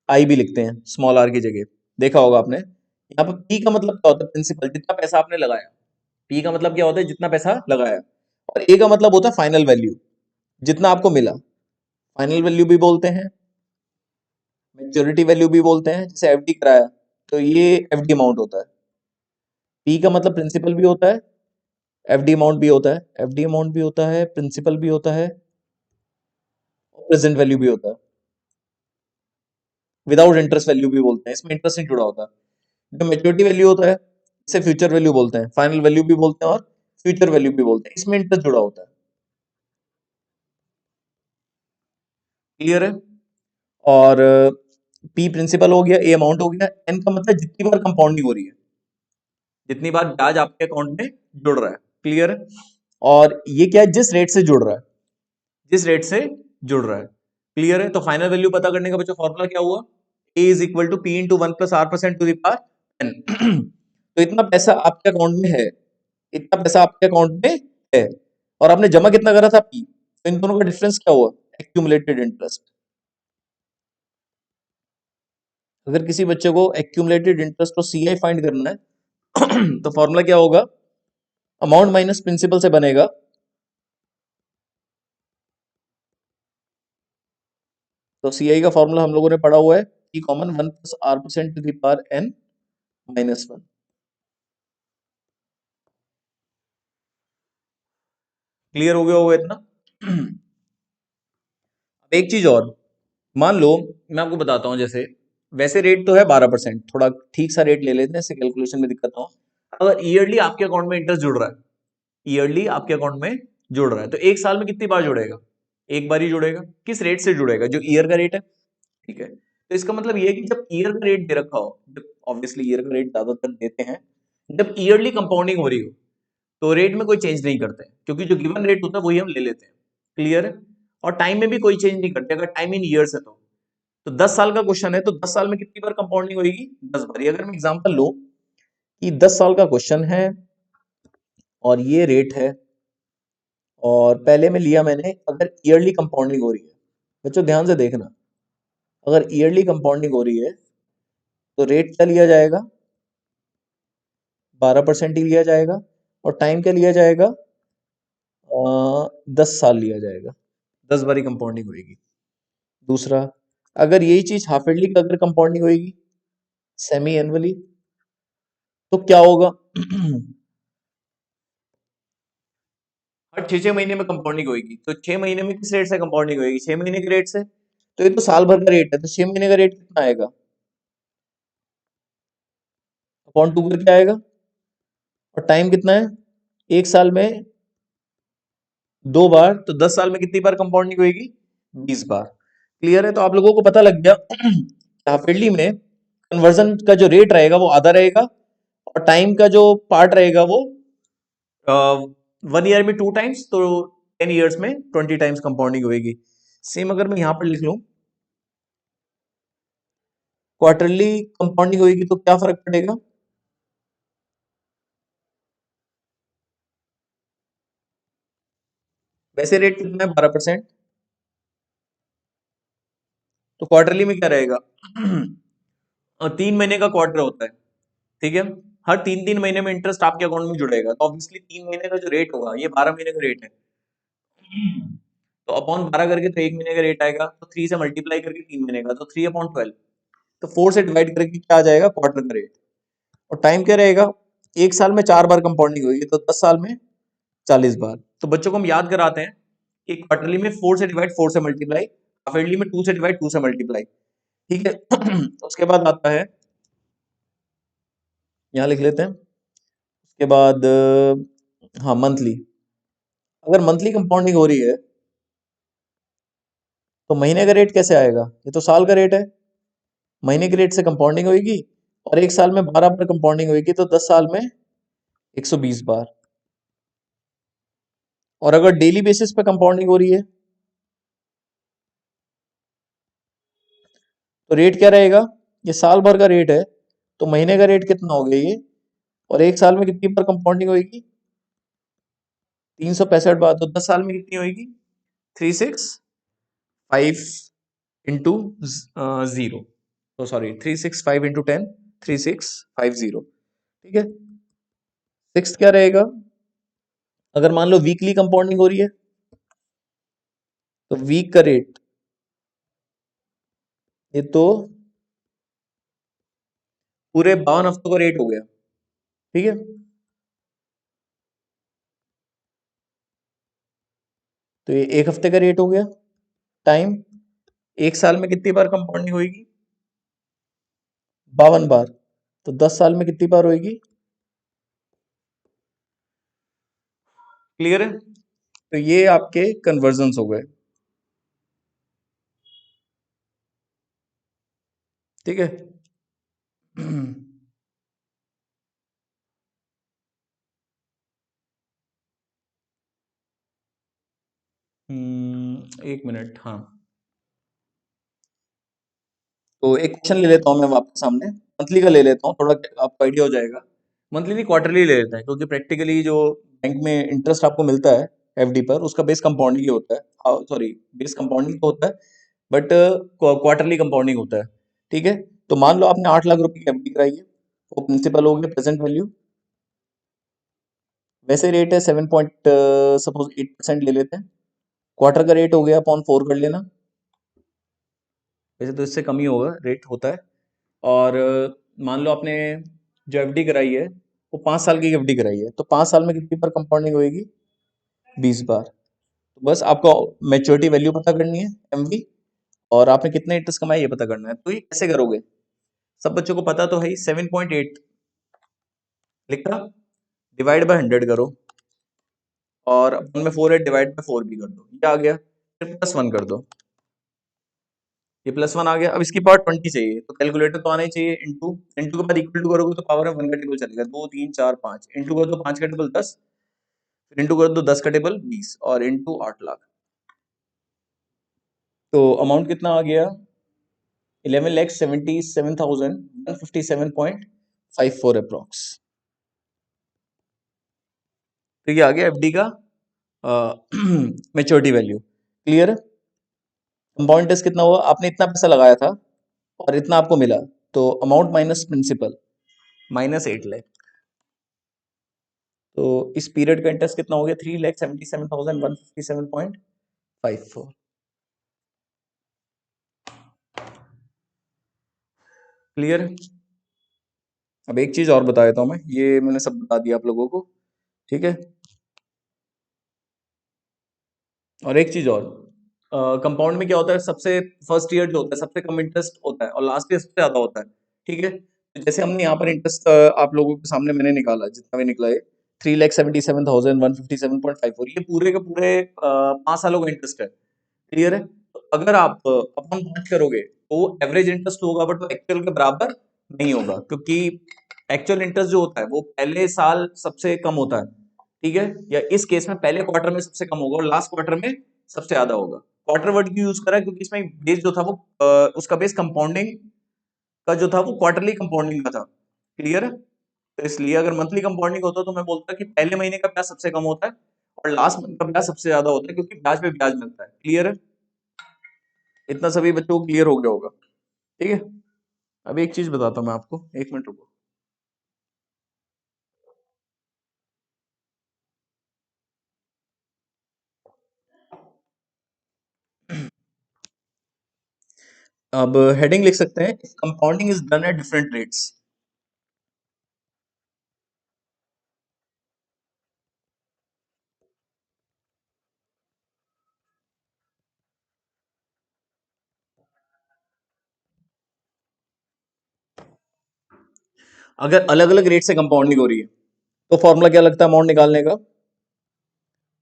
[SPEAKER 1] आई भी लिखते हैं, स्मॉल आर की जगह, देखा होगा आपने। यहाँ पर पी का मतलब क्या होता है, प्रिंसिपल, जितना पैसा आपने लगाया। पी का मतलब क्या होता है, जितना पैसा लगाया। और ए का मतलब होता है फाइनल वैल्यू, जितना आपको मिला। फाइनल वैल्यू भी बोलते हैं, मैच्योरिटी वैल्यू भी बोलते हैं, जैसे एफडी कराया तो ये एफडी अमाउंट होता है। पी का मतलब प्रिंसिपल भी होता है, एफडी अमाउंट भी होता है, एफडी अमाउंट भी होता है, प्रिंसिपल भी होता है, प्रेजेंट वैल्यू भी होता है, विदाउट इंटरेस्ट वैल्यू भी बोलते हैं, इसमें इंटरेस्ट नहीं जुड़ा होता। जो मैच्योरिटी वैल्यू होता है इसे फ्यूचर वैल्यू बोलते हैं, फाइनल वैल्यू भी बोलते हैं और फ्यूचर वैल्यू भी बोलते हैं, इसमें इंटरेस्ट जुड़ा होता है, क्लियर है। और पी प्रिंसिपल हो गया, ए अमाउंट हो गया, एन का मतलब जितनी बार कंपाउंडिंग हो रही है, जितनी बार ब्याज आपके अकाउंट में जुड़ रहा है, क्लियर है। और ये क्या है, जिस रेट से जुड़ रहा है, जिस रेट से जुड़ रहा है, क्लियर है। तो फाइनल वैल्यू पता करने का बच्चों फॉर्मूला क्या हुआ, A is equal to P into 1 + R% to the power n. तो इतना पैसा आपके अकाउंट में है, इतना पैसा आपके अकाउंट में है, और आपने जमा कितना करा था, पी। तो इन दोनों का डिफरेंस क्या हुआ, एक्यूमुलेटेड इंटरेस्ट। अगर किसी बच्चे को एक्यूमुलेटेड इंटरेस्ट को सीआई फाइंड करना है तो फॉर्मूला क्या होगा, अमाउंट माइनस प्रिंसिपल से बनेगा, तो सीआई का फॉर्मूला हम लोगों ने पढ़ा हुआ है, ई common 1 + R% to the power n -1। Clear हो गया होगा इतना। अब एक चीज और, मान लो मैं आपको बताता हूं, जैसे वैसे रेट तो है 12%, थोड़ा ठीक सा रेट ले लेते हैं, इससे कैलकुलेशन में दिक्कत ना हो। अगर ईयरली आपके अकाउंट में इंटरेस्ट जुड़ रहा है, ईयरली आपके अकाउंट में जुड़ रहा है, तो एक साल में कितनी बार जुड़ेगा, एक बार ही जुड़ेगा। किस रेट से जुड़ेगा, जो ईयर का रेट है, ठीक है। तो इसका मतलब ये है कि जब ईयर का रेट दे रखा हो, जब ऑब्वियसली ईयर का रेट ज्यादातर देते हैं, जब ईयरली कंपाउंडिंग हो रही हो तो रेट में कोई चेंज नहीं करते हैं, क्योंकि जो गिवन रेट होता है वही हम ले लेते हैं। क्लियर है? और टाइम में भी कोई चेंज नहीं करते, अगर टाइम इन ईयर्स है तो 10 साल का क्वेश्चन है तो 10 साल में कितनी बार कंपाउंडिंग होगी? 10 बार। अगर मैं एग्जांपल लो कि 10 साल का क्वेश्चन है और ये रेट है, और पहले में लिया मैंने अगर ईयरली कंपाउंडिंग हो रही है, बच्चों ध्यान से देखना, अगर ईयरली कंपाउंडिंग हो रही है तो रेट क्या लिया जाएगा? 12% ही लिया जाएगा, और टाइम क्या लिया जाएगा? 10 साल लिया जाएगा। 10 बारी कंपाउंडिंग होगी। दूसरा, अगर यही चीज हाफ ईयरली का अगर कंपाउंडिंग होगी सेमी एनुअली, तो क्या होगा? हर 6-6 महीने में कंपाउंडिंग होगी, तो 6 महीने में किस रेट से कंपाउंडिंग होगी? 6 महीने के रेट से। तो ये तो साल भर का रेट है, तो 6 महीने का रेट कितना आएगा? अपॉन 2 करके आएगा। और टाइम कितना है? एक साल में 2 बार, तो 10 साल में कितनी बार कंपाउंडिंग होगी? 20 बार। क्लियर है? तो आप लोगों को पता लग गया हाफ ईयरली में कन्वर्जन का जो रेट रहेगा वो आधा रहेगा, और टाइम का जो पार्ट रहेगा वो 1 ईयर में 2 टाइम्स, तो 10 ईयर्स में 20 टाइम्स कंपाउंडिंग होगी। सेम अगर मैं यहां पर लिख लूं क्वार्टरली कंपाउंडिंग होगी तो क्या फर्क पड़ेगा? वैसे रेट कितना है? 12%। तो क्वार्टरली में क्या रहेगा? 3 महीने का क्वार्टर होता है, ठीक है? हर 3-3 महीने में इंटरेस्ट आपके अकाउंट में जुड़ेगा, तो ऑब्वियसली 3 महीने का जो रेट होगा ये 12 महीने का रेट है, तो अपॉन 12 करके तो 1 महीने का रेट आएगा, तो 3 से मल्टीप्लाई करके 3 महीने का, तो 3/12। तो 4 से डिवाइड करके क्या आ जाएगा? क्वार्टर का रेट। और टाइम क्या रहेगा? एक साल में 4 बार कंपाउंडिंग होगी, तो 10 साल में 40 बार। तो बच्चों को हम याद कराते हैं कि क्वार्टरली में 4 से डिवाइड, 4 से मल्टीप्लाई, हाफ ईयरली में 2 से डिवाइड, 2 से मल्टीप्लाई। ठीक है? उसके बाद आता है, यहाँ लिख लेते हैं, उसके बाद हाँ मंथली। अगर मंथली कंपाउंडिंग हो रही है तो महीने का रेट कैसे आएगा? ये तो साल का रेट है, महीने के रेट से कंपाउंडिंग होगी, और एक साल में 12 बार कंपाउंडिंग होगी, तो 10 साल में 120 बार। और अगर डेली बेसिस पे कंपाउंडिंग हो रही है तो रेट क्या रहेगा? ये साल भर का रेट है, तो महीने का रेट कितना हो गया ये? और एक साल में कितनी बार कंपाउंडिंग होगी? 365 बार। तो 10 साल में कितनी होगी? 365 इंटू 0, तो सॉरी 365 इंटू 10, 3650। ठीक है? सिक्स क्या रहेगा? अगर मान लो वीकली कंपाउंडिंग हो रही है तो वीक का रेट, ये तो पूरे 52 हफ्तों का रेट हो गया। ठीक है? तो ये एक हफ्ते का रेट हो गया। टाइम, एक साल में कितनी बार कंपाउंडिंग होगी? 52 बार। तो 10 साल में कितनी बार होगी? क्लियर है? तो ये आपके कन्वर्जन हो गए। ठीक है? एक मिनट, हाँ। तो एक क्वेश्चन ले लेता हूँ मैं आपके सामने, मंथली का ले लेता हूँ, थोड़ा आपको आइडिया हो जाएगा। मंथली नहीं, क्वार्टरली ले लेते हैं, क्योंकि प्रैक्टिकली जो बैंक में इंटरेस्ट आपको मिलता है एफडी पर, उसका बेस कंपाउंडिंग ही होता है, सॉरी बेस कंपाउंडिंग तो होता है, बट क्वार्टरली कंपाउंडिंग होता है। ठीक है? तो मान लो आपने 8 लाख रुपए की एफडी कराई है, वो प्रिंसिपल हो गया प्रेजेंट वैल्यू, वैसे रेट है 7 सपोज 8% ले लेते हैं, क्वार्टर का रेट हो गया अपॉन 4 कर लेना, वैसे तो इससे कम ही होगा, रेट होता है। और मान लो आपने जो एफडी कराई है वो 5 साल की एफडी कराई है, तो 5 साल में कितनी बार कंपाउंडिंग होगी? 20 बार। तो बस आपको मैच्योरिटी वैल्यू पता करनी है, एमवी, और आपने कितना इंटरेस्ट कमाया ये पता करना है। तो ये कैसे करोगे? सब बच्चों को पता तो है ही, 7.8 लिखा, डिवाइड बाय 100 करो, और अपन में 4 है, डिवाइड बाय 4 भी कर दो, ये आ गया, फिर +1 कर दो। ये +1 आ गया। अब इसकी पावर 20 चाहिए, तो कैलकुलेटर तो आना ही चाहिए। इंटू इंटू के बाद इक्वल टू करोगे तो पावर में 1 का टेबल चलेगा, 2 3 4 5 इंटू कर दो 5 का टेबल 10, फिर इंटू कर दो 10 का टेबल 20 और इंटू 8 लाख। तो अमाउंट कितना आ गया? 11,77,157.54 अप्रोक्स। तो ये आ गया एफडी का maturity value. Clear? Compound interest कितना हुआ? आपने इतना पैसा लगाया था और इतना आपको मिला, तो अमाउंट माइनस प्रिंसिपल -8 लाख। तो इस पीरियड का इंटरेस्ट कितना हो गया? 3,77,157.54। क्लियर? अब एक चीज और बता देता हूं मैं, ये मैंने सब बता दिया आप लोगों को, ठीक है। और एक चीज और, कंपाउंड में क्या होता है, सबसे फर्स्ट ईयर जो होता है सबसे कम इंटरेस्ट होता है और लास्ट ईयर सबसे ज्यादा होता है, ठीक है। तो जैसे हमने यहाँ पर इंटरेस्ट आप लोगों के सामने मैंने निकाला, जितना भी निकला है 3,77,157.54, ये पूरे के पूरे 5 सालों का इंटरेस्ट है। क्लियर है? तो अगर आप अपन बात करोगे तो एवरेज इंटरेस्ट होगा, बट वो एक्चुअल के बराबर नहीं होगा, क्योंकि एक्चुअल इंटरेस्ट जो होता है वो पहले साल सबसे कम होता है, ठीक है। या इस केस में पहले क्वार्टर में सबसे कम होगा और लास्ट क्वार्टर में सबसे ज्यादा होगा। क्वार्टर वर्ड क्यों यूज करा है? क्योंकि इसमें बेस जो था वो उसका बेस कंपाउंडिंग का जो था वो क्वार्टरली कंपाउंडिंग का था। क्लियर है? तो इसलिए अगर मंथली कंपाउंडिंग होता तो मैं बोलता कि पहले महीने का ब्याज सबसे कम होता है और लास्ट मंथ का ब्याज सबसे ज्यादा होता है, क्योंकि ब्याज पे ब्याज मिलता है। क्लियर है? इतना सभी बच्चों को क्लियर हो गया होगा, ठीक है। अब एक चीज बताता हूँ मैं आपको, 1 मिनट रुको। अब हेडिंग लिख सकते हैं, compounding is done at different rates. अगर अलग अलग रेट से कंपाउंडिंग हो रही है तो फॉर्मूला क्या लगता है अमाउंट निकालने का?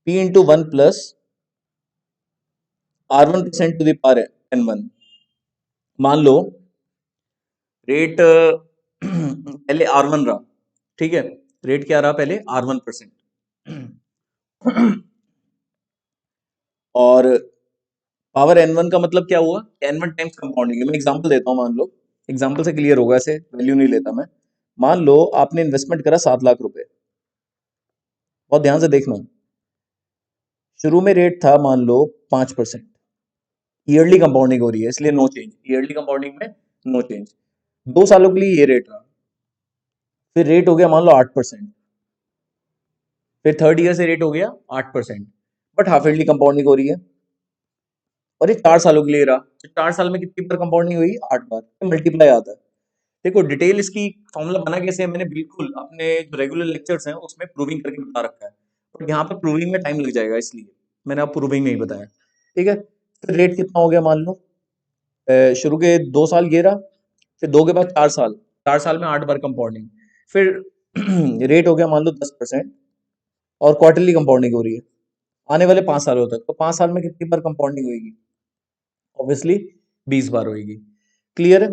[SPEAKER 1] P × 1 + R1% to the power N1। मान लो रेट पहले R1 रहा, ठीक है। रेट क्या रहा पहले? R1%। और पावर N1 का मतलब क्या हुआ? N1 times compounding. मैं एग्जांपल देता हूँ, मान लो, एग्जांपल से क्लियर होगा, ऐसे वैल्यू नहीं लेता मैं। मान लो आपने इन्वेस्टमेंट करा 7 लाख रुपए। बहुत ध्यान से देखना, शुरू में रेट था मान लो 5%। ईयरली कंपाउंडिंग हो रही है इसलिए नो चेंज, ईयरली कंपाउंडिंग में नो चेंज। 2 सालों के लिए ये रेट रहा, फिर रेट हो गया मान लो 8%, फिर थर्ड ईयर से रेट हो गया 8%, बट हाफ ईयरली कंपाउंडिंग हो रही है। और ये 4 सालों के लिए रहा, तो 4 साल में कितनी बार कंपाउंडिंग हुई? 8 बार। मल्टीप्लाई आता है। देखो डिटेल इसकी फॉर्मूला बना कैसे है, मैंने बिल्कुल अपने जो रेगुलर लेक्चर्स हैं उसमें प्रूविंग करके बता रखा है, बट यहाँ पर प्रूविंग में टाइम लग जाएगा, इसलिए मैंने आप प्रूविंग नहीं बताया, ठीक है। फिर रेट कितना हो गया मान लो, शुरू के 2 साल ये रहा, फिर 2 के बाद 4 साल, 4 साल में 8 बार कंपाउंडिंग, फिर रेट हो गया मान लो 10%, और क्वार्टरली कंपाउंडिंग हो रही है आने वाले 5 सालों तक। तो 5 साल में कितनी बार कंपाउंडिंग होगी? ऑब्वियसली 20 बार होगी। क्लियर है?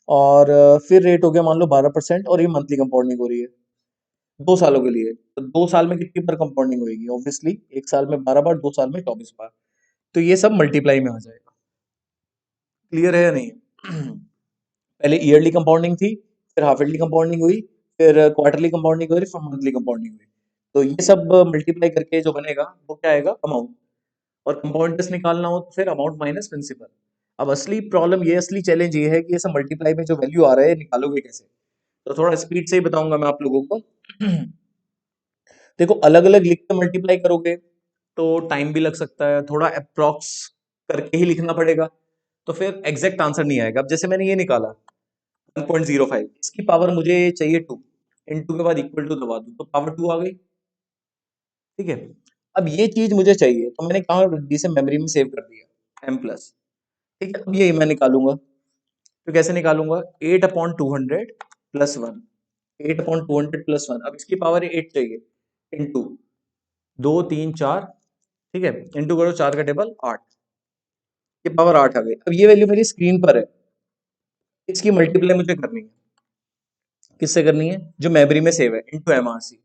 [SPEAKER 1] और फिर रेट हो गया मान लो 12%, और ये मंथली कंपाउंडिंग हो रही है 2 सालों के लिए। तो 2 साल में कितनी बार कंपाउंडिंग होगी? ऑब्वियसली 1 साल में 12 बार, 2 साल में 24 बार। तो ये सब मल्टीप्लाई में आ जाएगा। क्लियर है या नहीं? पहले ईयरली कंपाउंडिंग थी, फिर हाफ ईयरली कंपाउंडिंग हुई, फिर क्वार्टरली कंपाउंडिंग हुई, फिर मंथली कंपाउंडिंग हुई। तो ये सब मल्टीप्लाई करके जो बनेगा वो क्या आएगा? अमाउंट। और कंपाउंड इंटरेस्ट निकालना हो तो फिर अमाउंट माइनस प्रिंसिपल। अब असली प्रॉब्लम ये, असली चैलेंज ये है कि ये सब मल्टीप्लाई में जो वैल्यू आ रहा है निकालोगे कैसे? तो थोड़ा स्पीड से ही बताऊंगा मैं आप लोगों को। देखो अलग अलग लिख के मल्टीप्लाई करोगे तो टाइम भी लग सकता है, थोड़ा अप्रोक्स करके ही लिखना पड़ेगा, तो फिर एग्जैक्ट आंसर नहीं आएगा। अब जैसे मैंने ये निकाला 1.05, इसकी पावर मुझे चाहिए 2, इंटू के बाद इक्वल टू दबा दूं तो पावर 2 आ गई, ठीक है। अब ये चीज मुझे चाहिए तो मैंने कहा जल्दी से मेमोरी में सेव कर दिया M+, ठीक है। अब ये मैं निकालूंगा, तो कैसे निकालूंगा? 8/200 +1, 8/200 +1। अब इसकी पावर 8 चाहिए, इंटू 2 3 4, ठीक है, इंटू करो 4 का टेबल 8, ये पावर 8 आ गई। अब ये वैल्यू मेरी स्क्रीन पर है, इसकी मल्टीप्लाई मुझे करनी है। किससे करनी है? जो मेमोरी में सेव है, इनटू एमआरसी।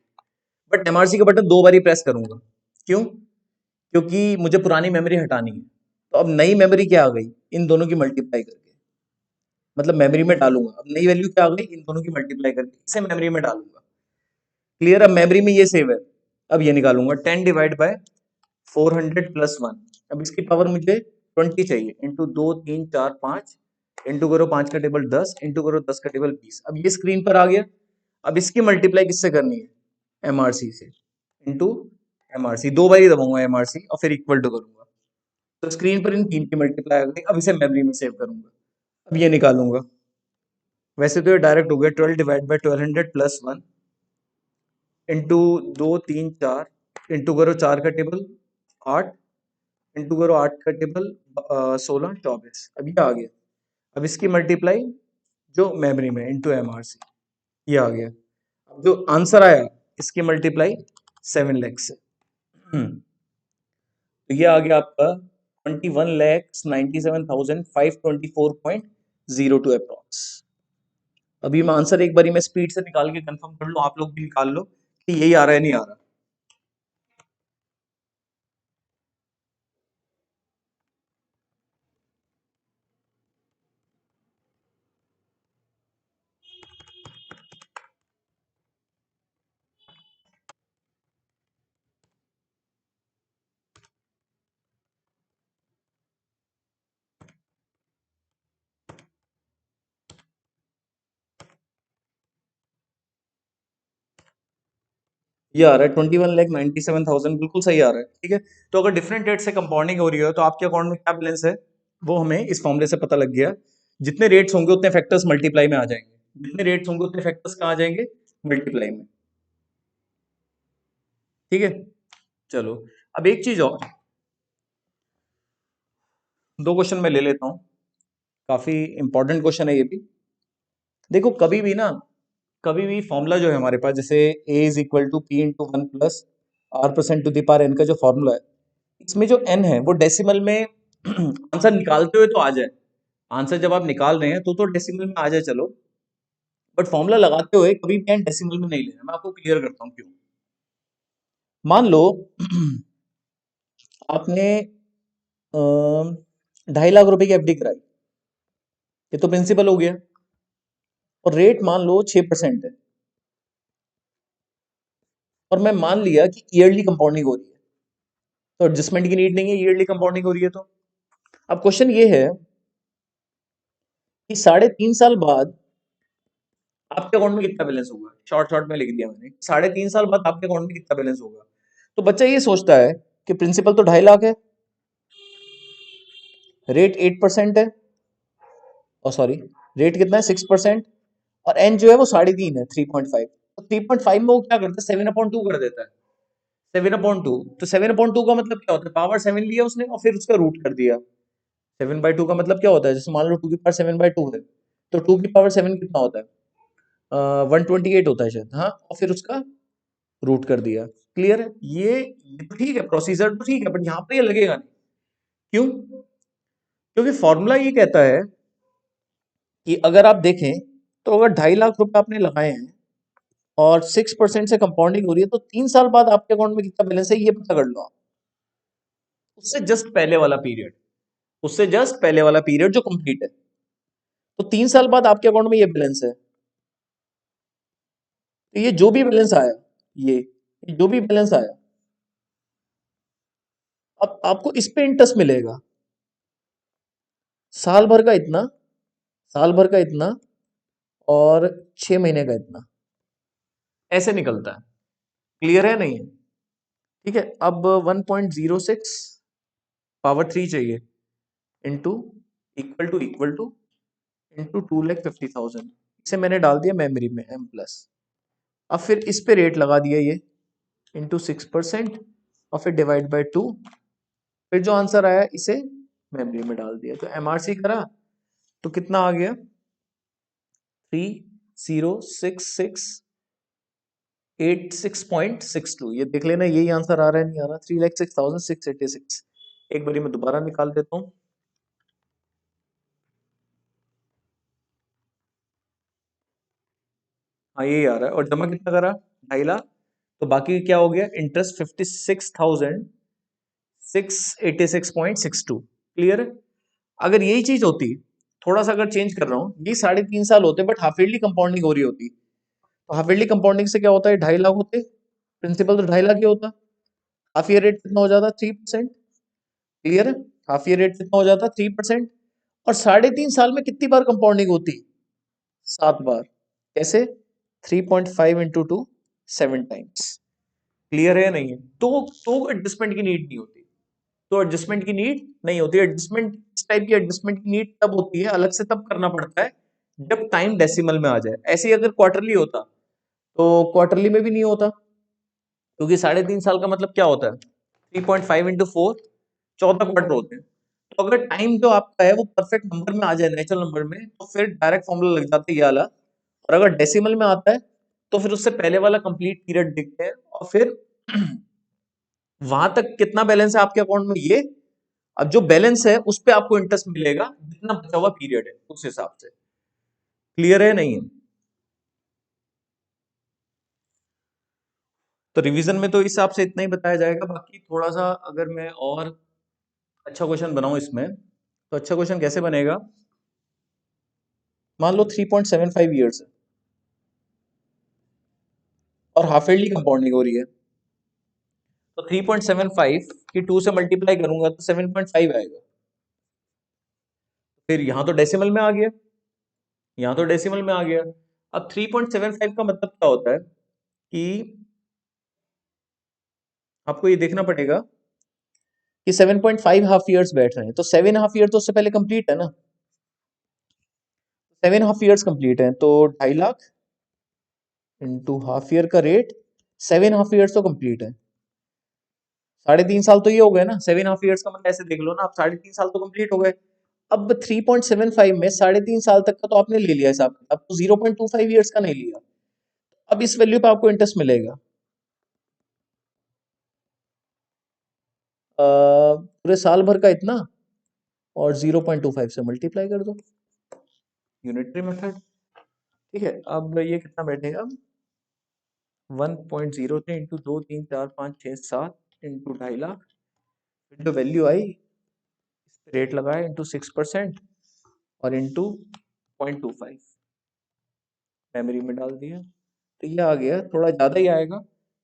[SPEAKER 1] बट एमआरसी का बटन 2 बार ही प्रेस करूंगा। क्यों? क्योंकि मुझे पुरानी मेमोरी हटानी है। तो अब नई मेमोरी क्या आ गई? इन दोनों की मल्टीप्लाई करके, मतलब मेमोरी में डालूंगा। अब नई वैल्यू क्या आ गई? इन दोनों की मल्टीप्लाई करके इसे मेमोरी में डालूंगा। क्लियर? अब मेमोरी में ये सेव है, अब ये निकालूंगा 10 डिवाइड बाय 400 प्लस 1। अब इसकी पावर मुझे 20 चाहिए, इंटू 2 3 4 5, इंटू करो 5 का टेबल 10, इंटू करो 10 का टेबल 20। अब ये स्क्रीन पर आ गया। अब इसकी मल्टीप्लाई किससे करनी है? एमआरसी से, इंटू एमआरसी। 2 बार ही दबाऊंगा एमआरसी और फिर इक्वल टू करूंगा। तो स्क्रीन पर इन तीन की मल्टीप्लाई आ गई। अब इसे मेमोरी में सेव करूंगा। अब ये निकालूंगा। वैसे तो ये डायरेक्ट हो गया 12 divide by 1200 plus 1, into 2 3 4, into करो 4 का टेबल 8, इंटू करो 8 का टेबल 16 24। अब ये आ गया। अब इसकी मल्टीप्लाई जो मेमोरी में, इंटू एमआरसी, ये आ गया। अब जो आंसर आया, इसकी मल्टीप्लाई 7 लाख से। तो ये आ गया आपका 21,97,524.02 अप्रॉक्स। अभी मैं आंसर एक बारी मैं स्पीड से निकाल के कंफर्म कर लो, आप लोग भी निकाल लो कि यही आ रहा है नहीं आ रहा। ये आ रहा है 21,97,000, बिल्कुल सही आ रहा है। ठीक है, तो अगर डिफरेंट रेट से कंपाउंडिंग हो रही है तो आपके अकाउंट में क्या बैलेंस है वो हमें इस फॉर्मूले से पता लग गया। जितने रेट्स होंगे उतने फैक्टर्स मल्टीप्लाई में आ जाएंगे, जितने रेट्स होंगे उतने फैक्टर्स कहाँ आ जाएंगे? मल्टीप्लाई में। ठीक है, चलो अब एक चीज और, दो क्वेश्चन मैं ले लेता हूँ, काफी इंपॉर्टेंट क्वेश्चन है ये भी। देखो कभी भी फॉर्मूला जो है हमारे पास, जैसे A is equal to P into 1 plus R percent to the power N का जो फॉर्मूला है, इसमें जो एन है वो डेसिमल में आंसर निकालते हुए तो आ जाए। आंसर जब आप निकाल रहे हैं तो डेसिमल में आ जाए, चलो। बट फॉर्मूला लगाते हुए कभी भी एन डेसिमल में नहीं लेना। मैं आपको क्लियर करता हूँ क्यों। मान लो आपने 2.5 लाख रुपए की एफडी कराई, ये तो प्रिंसिपल हो गया, और रेट मान लो 6% है, और मैं मान लिया कि ईयरली कंपाउंडिंग हो रही है, तो एडजस्टमेंट की नीड नहीं है, ईयरली कंपाउंडिंग हो रही है। तो अब क्वेश्चन ये है कि 3.5 साल बाद आपके अकाउंट में कितना बैलेंस होगा। शॉर्ट शॉर्ट में लिख दिया मैंने, 3.5 साल बाद आपके अकाउंट में कितना बैलेंस होगा। तो बच्चा ये सोचता है कि प्रिंसिपल तो 2.5 लाख है, रेट 8% है, और सॉरी, रेट कितना है 6%, और एन जो है वो 3.5 है, 3.5। तो 3.5 में वो क्या करता है, 7/2 कर देता है। 7/2, तो 7/2 का मतलब क्या होता है, पावर 7 लिया उसने और फिर उसका रूट कर दिया। 7/2 का मतलब क्या होता है, जैसे मान लो 2 की पावर 7/2 है, तो 2 की पावर 7 कितना होता है, 128 होता है शायद, हाँ, और फिर उसका रूट कर दिया। क्लियर है? ये तो ठीक है, प्रोसीजर तो ठीक है, बट यहाँ पे ये लगेगा नहीं। क्यों? क्योंकि फॉर्मूला ये कहता है कि अगर आप देखें तो अगर 2.5 लाख रुपए आपने लगाए हैं और 6% से कंपाउंडिंग हो रही है, तो 3 साल बाद आपके अकाउंट में कितना बैलेंस है ये पता कर लो आप। उससे जस्ट पहले वाला पीरियड, उससे जस्ट पहले वाला पीरियड जो कंप्लीट है, तो 3 साल बाद आपके अकाउंट में ये बैलेंस है। तो ये जो भी बैलेंस आया, ये जो भी बैलेंस आया, अब आपको इस पे इंटरेस्ट मिलेगा, साल भर का इतना, साल भर का इतना, और 6 महीने का इतना, ऐसे निकलता है। क्लियर है नहीं है? ठीक है, अब 1.06 पावर 3 चाहिए, इंटू इक्वल टू इंटू 2,50,000। इसे मैंने डाल दिया मेमोरी में एम प्लस। अब फिर इस पे रेट लगा दिया ये, इंटू 6%, और फिर डिवाइड बाय 2, फिर जो आंसर आया इसे मेमोरी में डाल दिया। तो एमआरसी करा तो कितना आ गया, 306686.62। ये देख लेना, यही आंसर आ रहा है नहीं आ रहा, 3,06,686। एक बारी मैं दोबारा निकाल देता हूँ। हाँ यही आ रहा है, और जमा कितना करा, 2.5 लाख, तो बाकी क्या हो गया, इंटरेस्ट 56,686.62। क्लियर है। अगर यही चीज होती, थोड़ा सा अगर चेंज कर रहा हूँ, ये 3.5 साल होते बट हाफ ईयरली कंपाउंडिंग हो रही होती, तो हाफ ईयरली कंपाउंडिंग से क्या होता है, 2.5 लाख होते, प्रिंसिपल तो 2.5 लाख ही होता, हाफ ईयर रेट कितना हो जाता, 3%। क्लियर है, हाफ ईयर रेट कितना हो जाता, 3%। और 3.5 साल में कितनी बार कंपाउंडिंग होती, 7 बार। कैसे, 3.5 इंटू टू, 7 टाइम्स। क्लियर है या नहीं है, तो एडजस्टमेंट की नीड नहीं होती, तो एडजस्टमेंट की नीड नहीं होती। एडजस्टमेंट, इस टाइप की एडजस्टमेंट की नीड तब होती है, अलग से तब करना पड़ता है जब टाइम डेसिमल में आ जाए। ऐसे ही अगर क्वार्टरली होता तो क्वार्टरली में भी नहीं होता, क्योंकि 3.5 साल का मतलब क्या होता है, 3.5 इंटू 4, 14 क्वार्टर होते हैं। तो अगर टाइम जो आपका है वो परफेक्ट नंबर में आ जाए, नेचुरल नंबर में, तो फिर डायरेक्ट फॉर्मूला लग जाता है ये वाला। और अगर डेसिमल में आता है तो फिर उससे पहले वाला कंप्लीट पीरियड देखते हैं, और फिर वहां तक कितना बैलेंस है आपके अकाउंट में, ये अब जो बैलेंस है उस पे आपको इंटरेस्ट मिलेगा, जितना बचा हुआ पीरियड है उस हिसाब से। क्लियर है नहीं है। तो रिवीजन में तो इस हिसाब से इतना ही बताया जाएगा। बाकी थोड़ा सा अगर मैं और अच्छा क्वेश्चन बनाऊं इसमें, तो अच्छा क्वेश्चन कैसे बनेगा, मान लो 3.75 ईयर्स है और हाफ ईयरली कंपाउंडिंग हो रही है, तो 3.75 की 2 से मल्टीप्लाई करूंगा तो 7.5 आएगा। फिर यहां तो डेसिमल में आ गया, यहां तो डेसिमल में आ गया। अब 3.75 का मतलब क्या होता है कि आपको ये देखना पड़ेगा कि 7.5 हाफ ईयर्स बैठ रहे हैं, तो 7.5 ईयर तो उससे पहले कंप्लीट है ना, 7.5 ईयर्स कंप्लीट है, तो 2.5 लाख इंटू हाफ ईयर का रेट, 7.5 ईयर्स तो कंप्लीट है। 3.5 साल तो ये हो गए ना, 7.5 ईयर्स का मतलब ऐसे देख लो ना, आप 3.5 साल तो कंप्लीट हो गए। अब 3.75 में 3.5 साल तक का तो आपने ले लिया हिसाब, अब तो 0.25 ईयर्स का नहीं लिया। अब इस वैल्यू पे आपको इंटरेस्ट मिलेगा, पूरे साल भर का इतना, और 0.25 से मल्टीप्लाई कर दो, यूनिटरी मेथड। ठीक है, अब ये कितना बैठेगा, 1.03 इंटू 2 3 4 5 6 7 इंटू 2.5 लाख, जो वैल्यू आई रेट लगाए इंटू 6% और इंटू 0.25 मेमोरी में डाल दिया, तो ये आ गया, थोड़ा ज्यादा ही आएगा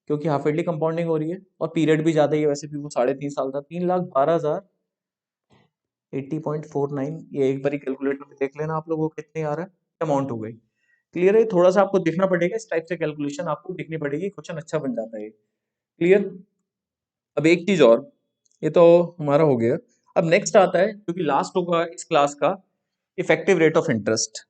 [SPEAKER 1] क्योंकि हाफ ईयरली कंपाउंडिंग हो रही है और पीरियड भी ज्यादा ही है, वैसे भी वो 3.5 साल था। 3,12,080.49, ये एक बार कैलकुलेटर पे देख लेना आप लोगों को कितने आ रहा है, अमाउंट हो गई। क्लियर है, थोड़ा सा आपको देखना पड़ेगा, इस टाइप से कैलकुलेशन आपको देखनी पड़ेगी, क्वेश्चन अच्छा बन जाता है। क्लियर। अब एक चीज और, ये तो हमारा हो गया। अब नेक्स्ट आता है, क्योंकि लास्ट होगा इस क्लास का, effective rate of interest.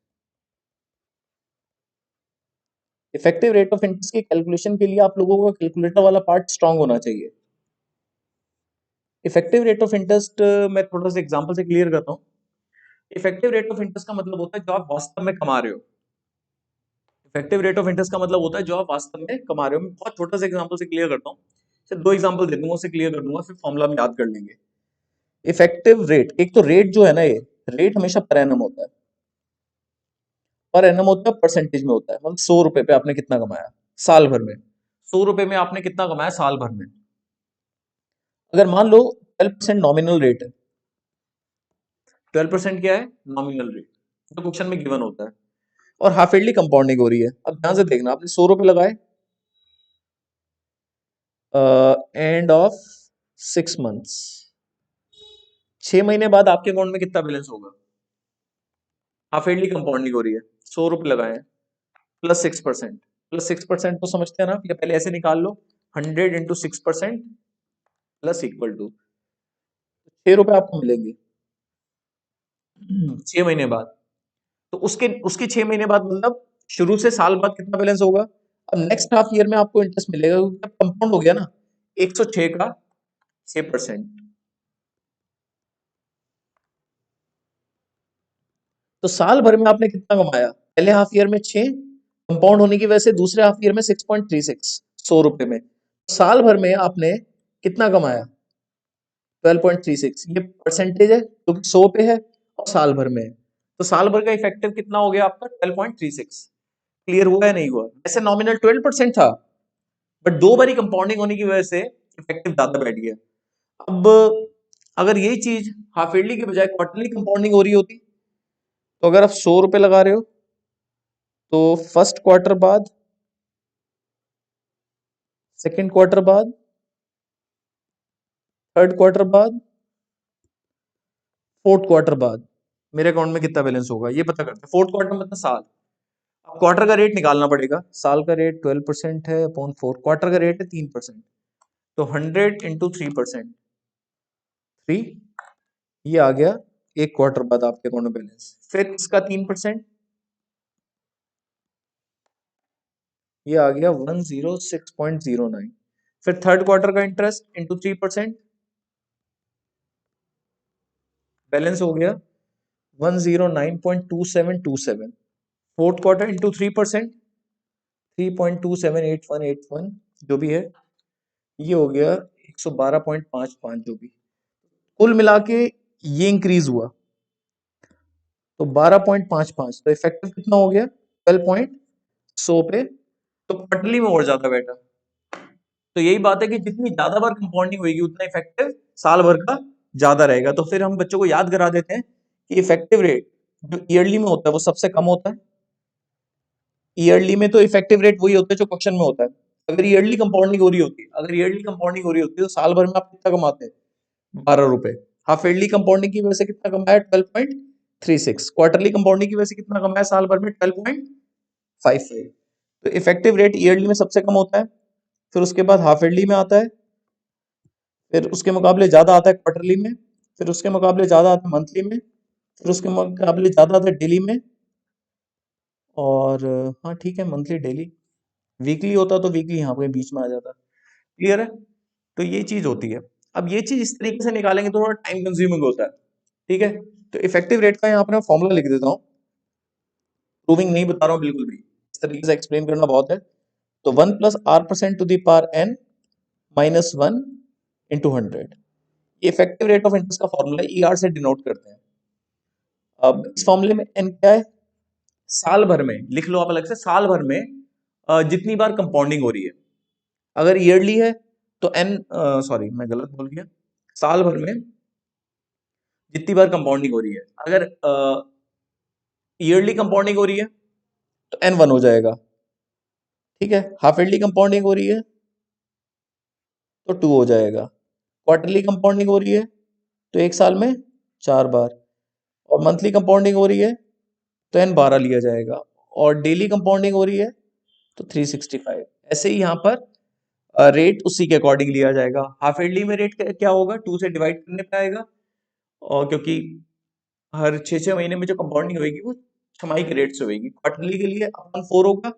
[SPEAKER 1] Effective rate of interest की कैलकुलेशन के लिए आप लोगों को कैलकुलेटर वाला पार्ट स्ट्रांग होना चाहिए। इफेक्टिव रेट ऑफ इंटरेस्ट मैं थोड़ा सा एग्जांपल से क्लियर करता हूँ। इफेक्टिव रेट ऑफ इंटरेस्ट का मतलब होता है जो आप वास्तव में कमा रहे हो। इफेक्टिव रेट ऑफ इंटरेस्ट का मतलब होता है जो आप वास्तव में कमा रहे हो। मैं बहुत छोटा सा एग्जांपल से क्लियर करता हूँ, सिर्फ 2 एग्जांपल दे दूंगा, उससे क्लियर कर दूंगा, फिर फॉर्मूला में याद कर लेंगे। इफेक्टिव रेट, एक तो रेट जो है ना, ये रेट हमेशा पर एनम होता है, पर एनम होता है, परसेंटेज में होता है, मतलब 100 रुपए पे आपने कितना कमाया साल भर में, 100 रुपए में आपने कितना कमाया साल भर में। अगर मान लो 12% नॉमिनल रेट है, 12% क्या है, नॉमिनल रेट, जो क्वेश्चन में गिवन होता है, और हाफ ईयरली कंपाउंडिंग हो रही है। अब ध्यान से देखना, आपने 100 रुपए लगाए, एंड ऑफ 6 मंथ्स, 6 महीने बाद आपके अकाउंट में कितना बैलेंस होगा, हाफ ईयरली कंपाउंडिंग हो रही है, 100 रुपए लगाए, +6%, +6% तो समझते हैं ना, या पहले ऐसे निकाल लो, 100 इंटू 6% प्लस इक्वल टू 6 रुपए आपको मिलेंगे 6 महीने बाद। तो उसके उसके 6 महीने बाद मतलब शुरू से साल बाद कितना बैलेंस होगा। अब नेक्स्ट हाफ ईयर में आपको इंटरेस्ट मिलेगा, क्योंकि अब कंपाउंड हो गया ना, 106 का 6%, तो साल भर में आपने कितना कमाया, पहले हाफ ईयर में 6, कंपाउंड होने की वजह से दूसरे हाफ ईयर में 6.36, 100 रुपए में, साल भर में आपने कितना कमाया, 12.36। ये परसेंटेज है क्योंकि 100 पे है और साल भर में है, तो साल भर का इफेक्टिव कितना हो गया आपका, 12.36। क्लियर हुआ या नहीं हुआ? ऐसे नॉमिनल 12% था, बट 2 बारी कंपाउंडिंग होने की वजह से इफेक्टिव ज्यादा बैठ गया। अब अगर यही चीज हाफ ईयरली के बजाय क्वार्टरली कंपाउंडिंग हो रही होती, तो अगर आप 100 रुपए लगा रहे हो, तो फर्स्ट क्वार्टर बाद, सेकेंड क्वार्टर बाद, थर्ड क्वार्टर बाद, फोर्थ क्वार्टर बाद मेरे अकाउंट में कितना बैलेंस होगा ये पता करते हैं। फोर्थ क्वार्टर मतलब साल। अब क्वार्टर का रेट निकालना पड़ेगा। साल का रेट 12% है अपॉन 4, क्वार्टर का रेट है 3%, तो 100 × 3%, 3, ये आ गया एक क्वार्टर बाद आपके अकाउंट में बैलेंस। फिर इसका 3%, ये आ गया 106.09। फिर थर्ड क्वार्टर का इंटरेस्ट इंटू 3%, बैलेंस हो गया 109.2727। फोर्थ क्वार्टर इंटू 3%, 3.278181 जो भी है, ये हो गया 112.55 जो भी। कुल मिला के ये इंक्रीज हुआ तो 12.55, तो इफेक्टिव कितना हो गया 12.100 पे। तो क्वार्टरली में और ज्यादा बेटा। तो यही बात है कि जितनी ज्यादा बार कंपाउंडिंग होगी उतना इफेक्टिव साल भर का ज्यादा रहेगा। तो फिर हम बच्चों को याद करा देते हैं कि इफेक्टिव रेट जो ईयरली में होता है वो सबसे कम होता है। ईयरली में तो इफेक्टिव रेट वही होता है जो क्वेश्चन में होता है। अगर ईयरली कंपाउंडिंग हो रही होती, अगर ईयरली कंपाउंडिंग हो रही होती तो साल भर में आप कितना कमाते हैं 12 रुपए। हाफ ईयरली कंपाउंडिंग की वजह से कितना कमाया 12.36। क्वार्टरली कंपाउंडिंग की वजह से कितना कमाया साल भर में 12.55। तो इफेक्टिव रेट ईयरली में सबसे कम होता है, फिर उसके बाद हाफ ईयरली में आता है, फिर उसके मुकाबले ज्यादा आता है क्वार्टरली में, फिर उसके मुकाबले ज्यादा आता है मंथली में, फिर उसके मुकाबले ज्यादा आता है डेली में। और हाँ ठीक है, मंथली डेली, वीकली होता तो वीकली यहाँ पे बीच में आ जाता। क्लियर है? तो ये चीज होती है। अब ये चीज इस तरीके से निकालेंगे तो थोड़ा टाइम कंज्यूमिंग होता है। ठीक है, तो इफेक्टिव रेट का यहाँ पर मैं फॉर्मूला लिख देता हूँ, प्रूविंग नहीं बता रहा हूँ बिल्कुल भी, इस तरीके से एक्सप्लेन करना बहुत है। तो 1 + r%⁴ -1 × 100, effective rate of interest का फॉर्मूला ER से डिनोट करते हैं। अब इस फॉर्मूले में n क्या है, साल भर में लिख लो आप अलग से, साल भर में जितनी बार कंपाउंडिंग हो रही है। अगर ईयरली है तो n, सॉरी मैं गलत बोल गया, साल भर में जितनी बार कंपाउंडिंग हो रही है। अगर ईयरली कंपाउंडिंग हो रही है तो n1 हो जाएगा। ठीक है, हाफ ईयरली कंपाउंडिंग हो रही है तो 2 हो जाएगा। क्वार्टरली कंपाउंडिंग हो रही है तो एक साल में 4 बार, और मंथली कंपाउंडिंग हो रही है तो n 12 लिया जाएगा, और डेली कंपाउंडिंग हो रही है तो 365। ऐसे ही यहाँ पर रेट उसी के अकॉर्डिंग लिया जाएगा। हाफ ईयरली में रेट क्या होगा, 2 से डिवाइड करने पे आएगा, और क्योंकि हर 6-6 महीने में जो कंपाउंडिंग होगी वो छमाही के रेट से होगी। क्वार्टरली के लिए अपॉन 4 होगा,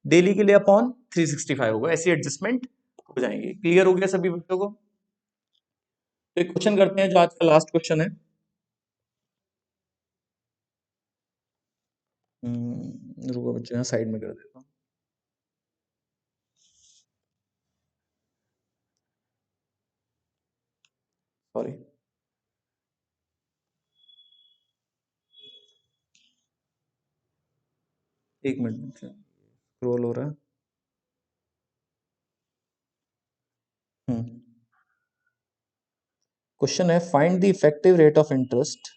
[SPEAKER 1] डेली के लिए अपॉन 365 होगा। ऐसी एडजस्टमेंट हो जाएंगे। क्लियर हो गया सभी बच्चों को? तो एक क्वेश्चन करते हैं जो आज का लास्ट क्वेश्चन है। रुको बच्चों, यहाँ साइड में कर देता हूँ। सॉरी, एक मिनट स्क्रॉल हो रहा है। क्वेश्चन है, find the effective rate of interest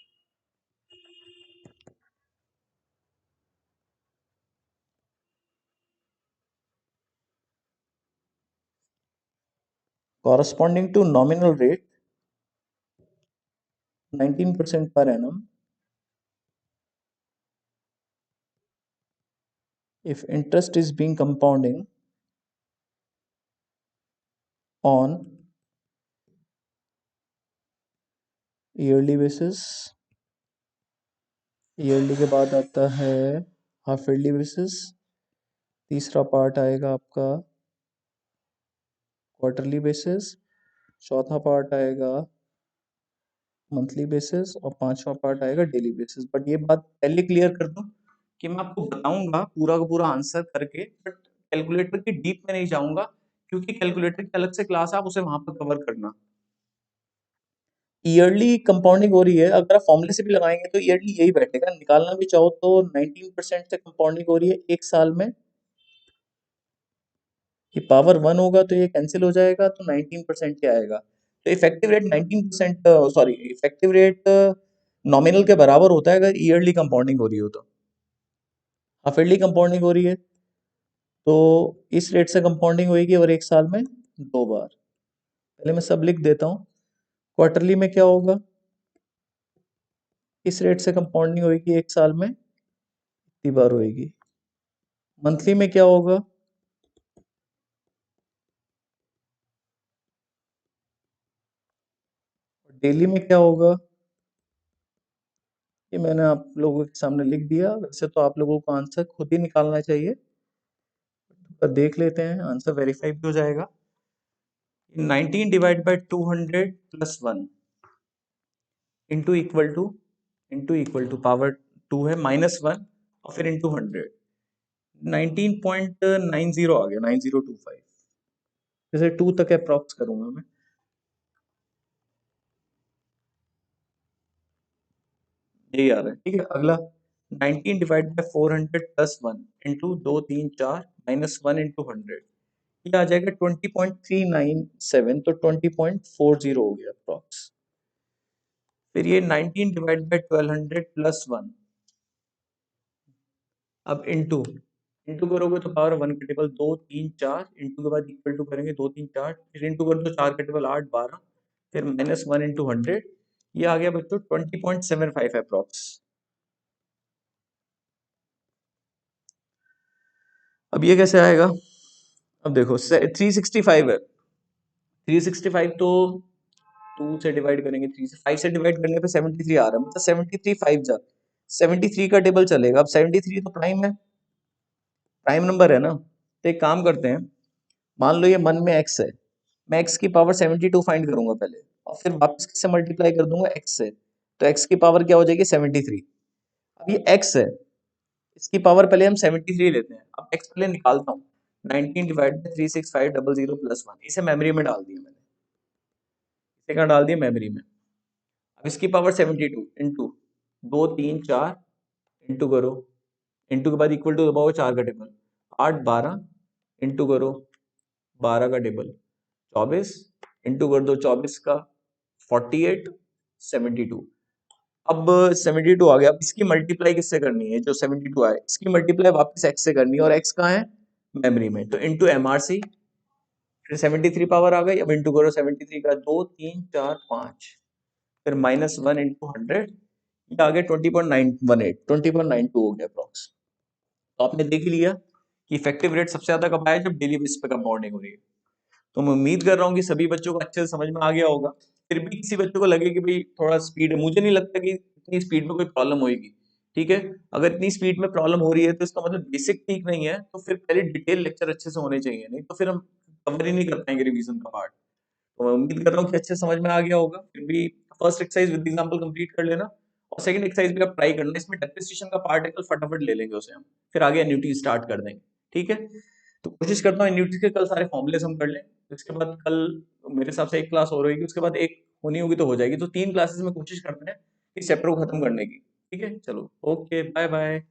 [SPEAKER 1] corresponding to nominal rate 19% per annum if interest is being compounding on yearly basis। Yearly के बाद आता है हाफ ईयरली बेसिस, तीसरा पार्ट आएगा आपका क्वार्टरली बेसिस, चौथा पार्ट आएगा मंथली बेसिस, और पांचवा पार्ट आएगा डेली बेसिस। बट ये बात पहले क्लियर कर दूं कि मैं आपको बताऊंगा पूरा का पूरा आंसर करके, बट कैलकुलेटर की डीप में नहीं जाऊंगा, क्योंकि कैलकुलेटर की अलग से क्लास है, आप उसे वहां पर कवर करना। ईयरली कंपाउंडिंग हो रही है, अगर आप फॉर्मूले से भी लगाएंगे तो ईयरली यही बैठेगा। निकालना भी चाहो तो 19% से कंपाउंडिंग हो रही है एक साल में, ये पावर 1 होगा तो ये कैंसिल हो जाएगा, तो 19% क्या आएगा। तो effective rate 19%, sorry, effective rate nominal के बराबर होता है अगर ईयरली कंपाउंडिंग हो रही हो तो। हाफ ईयरली कंपाउंडिंग हो रही है तो इस रेट से कंपाउंडिंग होगी, और एक साल में 2 बार। पहले मैं सब लिख देता हूँ। क्वार्टरली में क्या होगा, इस रेट से कंपाउंडिंग होगी एक साल में इतनी बार होगी। मंथली में क्या होगा, डेली में क्या होगा, ये मैंने आप लोगों के सामने लिख दिया। वैसे तो आप लोगों को आंसर खुद ही निकालना चाहिए, पर देख लेते हैं, आंसर वेरीफाई भी हो जाएगा। 19 divide by 200 plus 1 into equal to power 2 है -1 और फिर इंटू 100, 19.90 आ गया, 9025। जैसे 2 तक अप्रॉक्स करूंगा मैं। यही आ रहा है, ठीक है। अगला 19 divide by 400 plus 1 into 2 3 4 -1 into 100, ये आ जाएगा 20.397, तो 20.40 हो गया अप्रॉक्स। फिर ये 19 डिवाइड बाई 1200 प्लस 1, अब इंटू इंटू करोगे तो पावर 1 का टेबल 2 3 4, इंटू के बाद इक्वल टू करेंगे 2 3 4, फिर इंटू कर दो 4 का टेबल 8 12, फिर -1 इंटू 100, ये आ गया बच्चों 20.75 अप्रॉक्स। अब ये कैसे आएगा, अब देखो 365 है, 365 तो 2 से डिवाइड करेंगे, 3 से 5 से डिवाइड करने पे 73 आ रहा है, मतलब 73 5 जा 73 का टेबल चलेगा। अब 73 तो प्राइम है, प्राइम नंबर है ना, तो एक काम करते हैं, मान लो ये मन में x है, मैं x की पावर 72 फाइंड करूंगा पहले, और फिर वापस किससे मल्टीप्लाई कर दूंगा, x से, तो x की पावर क्या हो जाएगी 73। अब ये x है, इसकी पावर पहले हम 73 लेते हैं, अब x पहले निकालता हूँ। 19 डिवाइड बाई 36500 प्लस 1, इसे मेमोरी में डाल दिया मैंने, इसे कहाँ डाल दिया, मेमोरी में। अब इसकी पावर 72 इंटू 2 3 4, इंटू करो, इंटू के बाद इक्वल टू दबाओ 4 का टेबल, 8 12, इंटू करो 12 का टेबल 24, इंटू कर दो 24 का 48 72। अब 72 आ गया, अब इसकी मल्टीप्लाई किससे करनी है, जो 72 आए इसकी मल्टीप्लाई वापस x से करनी है, और x कहाँ है, मेमोरी में, तो इंटू MRC, फिर 73 पावर आ गई। अब इंटू करो 73 का 2 3 4 5, फिर -1 इंटू 100, ये आ गया 20.918, 20.92 हो गया अप्रॉक्स। तो आपने देख ही लिया कि इफेक्टिव रेट सबसे ज्यादा कब आया, जब डेली बेसिस पे कंपाउंडिंग हो रही है। तो मैं उम्मीद कर रहा हूँ कि सभी बच्चों को अच्छे से समझ में आ गया होगा। फिर भी किसी बच्चों को लगे कि भाई थोड़ा स्पीड है, मुझे नहीं लगता कि इतनी स्पीड में कोई प्रॉब्लम होगी, ठीक है। अगर इतनी स्पीड में प्रॉब्लम हो रही है तो इसका मतलब बेसिक ठीक नहीं है, तो फिर पहले डिटेल लेक्चर अच्छे से होने चाहिए, नहीं तो फिर हम कवर ही नहीं कर पाएंगे रिवीजन का पार्ट। तो मैं उम्मीद कर रहा हूँ कि अच्छे से समझ में आ गया होगा। फिर भी first exercise with example complete कर लेना, और सेकंड एक्सरसाइज भी आप ट्राई करना, इसमें डेप्रिसिएशन का पार्ट है, कल फटाफट ले लेंगे उसे हम, फिर आगे एन्युटी स्टार्ट कर देंगे, ठीक है। तो कोशिश करता हूँ एन्युटी के कल सारे फॉर्मूलेस हम कर लें, उसके बाद कल मेरे हिसाब से एक क्लास और होगी, उसके बाद एक होनी होगी तो हो जाएगी, तो 3 क्लासेस में कोशिश करते हैं इस चैप्टर को खत्म करने की, ठीक है। चलो, ओके, बाय बाय।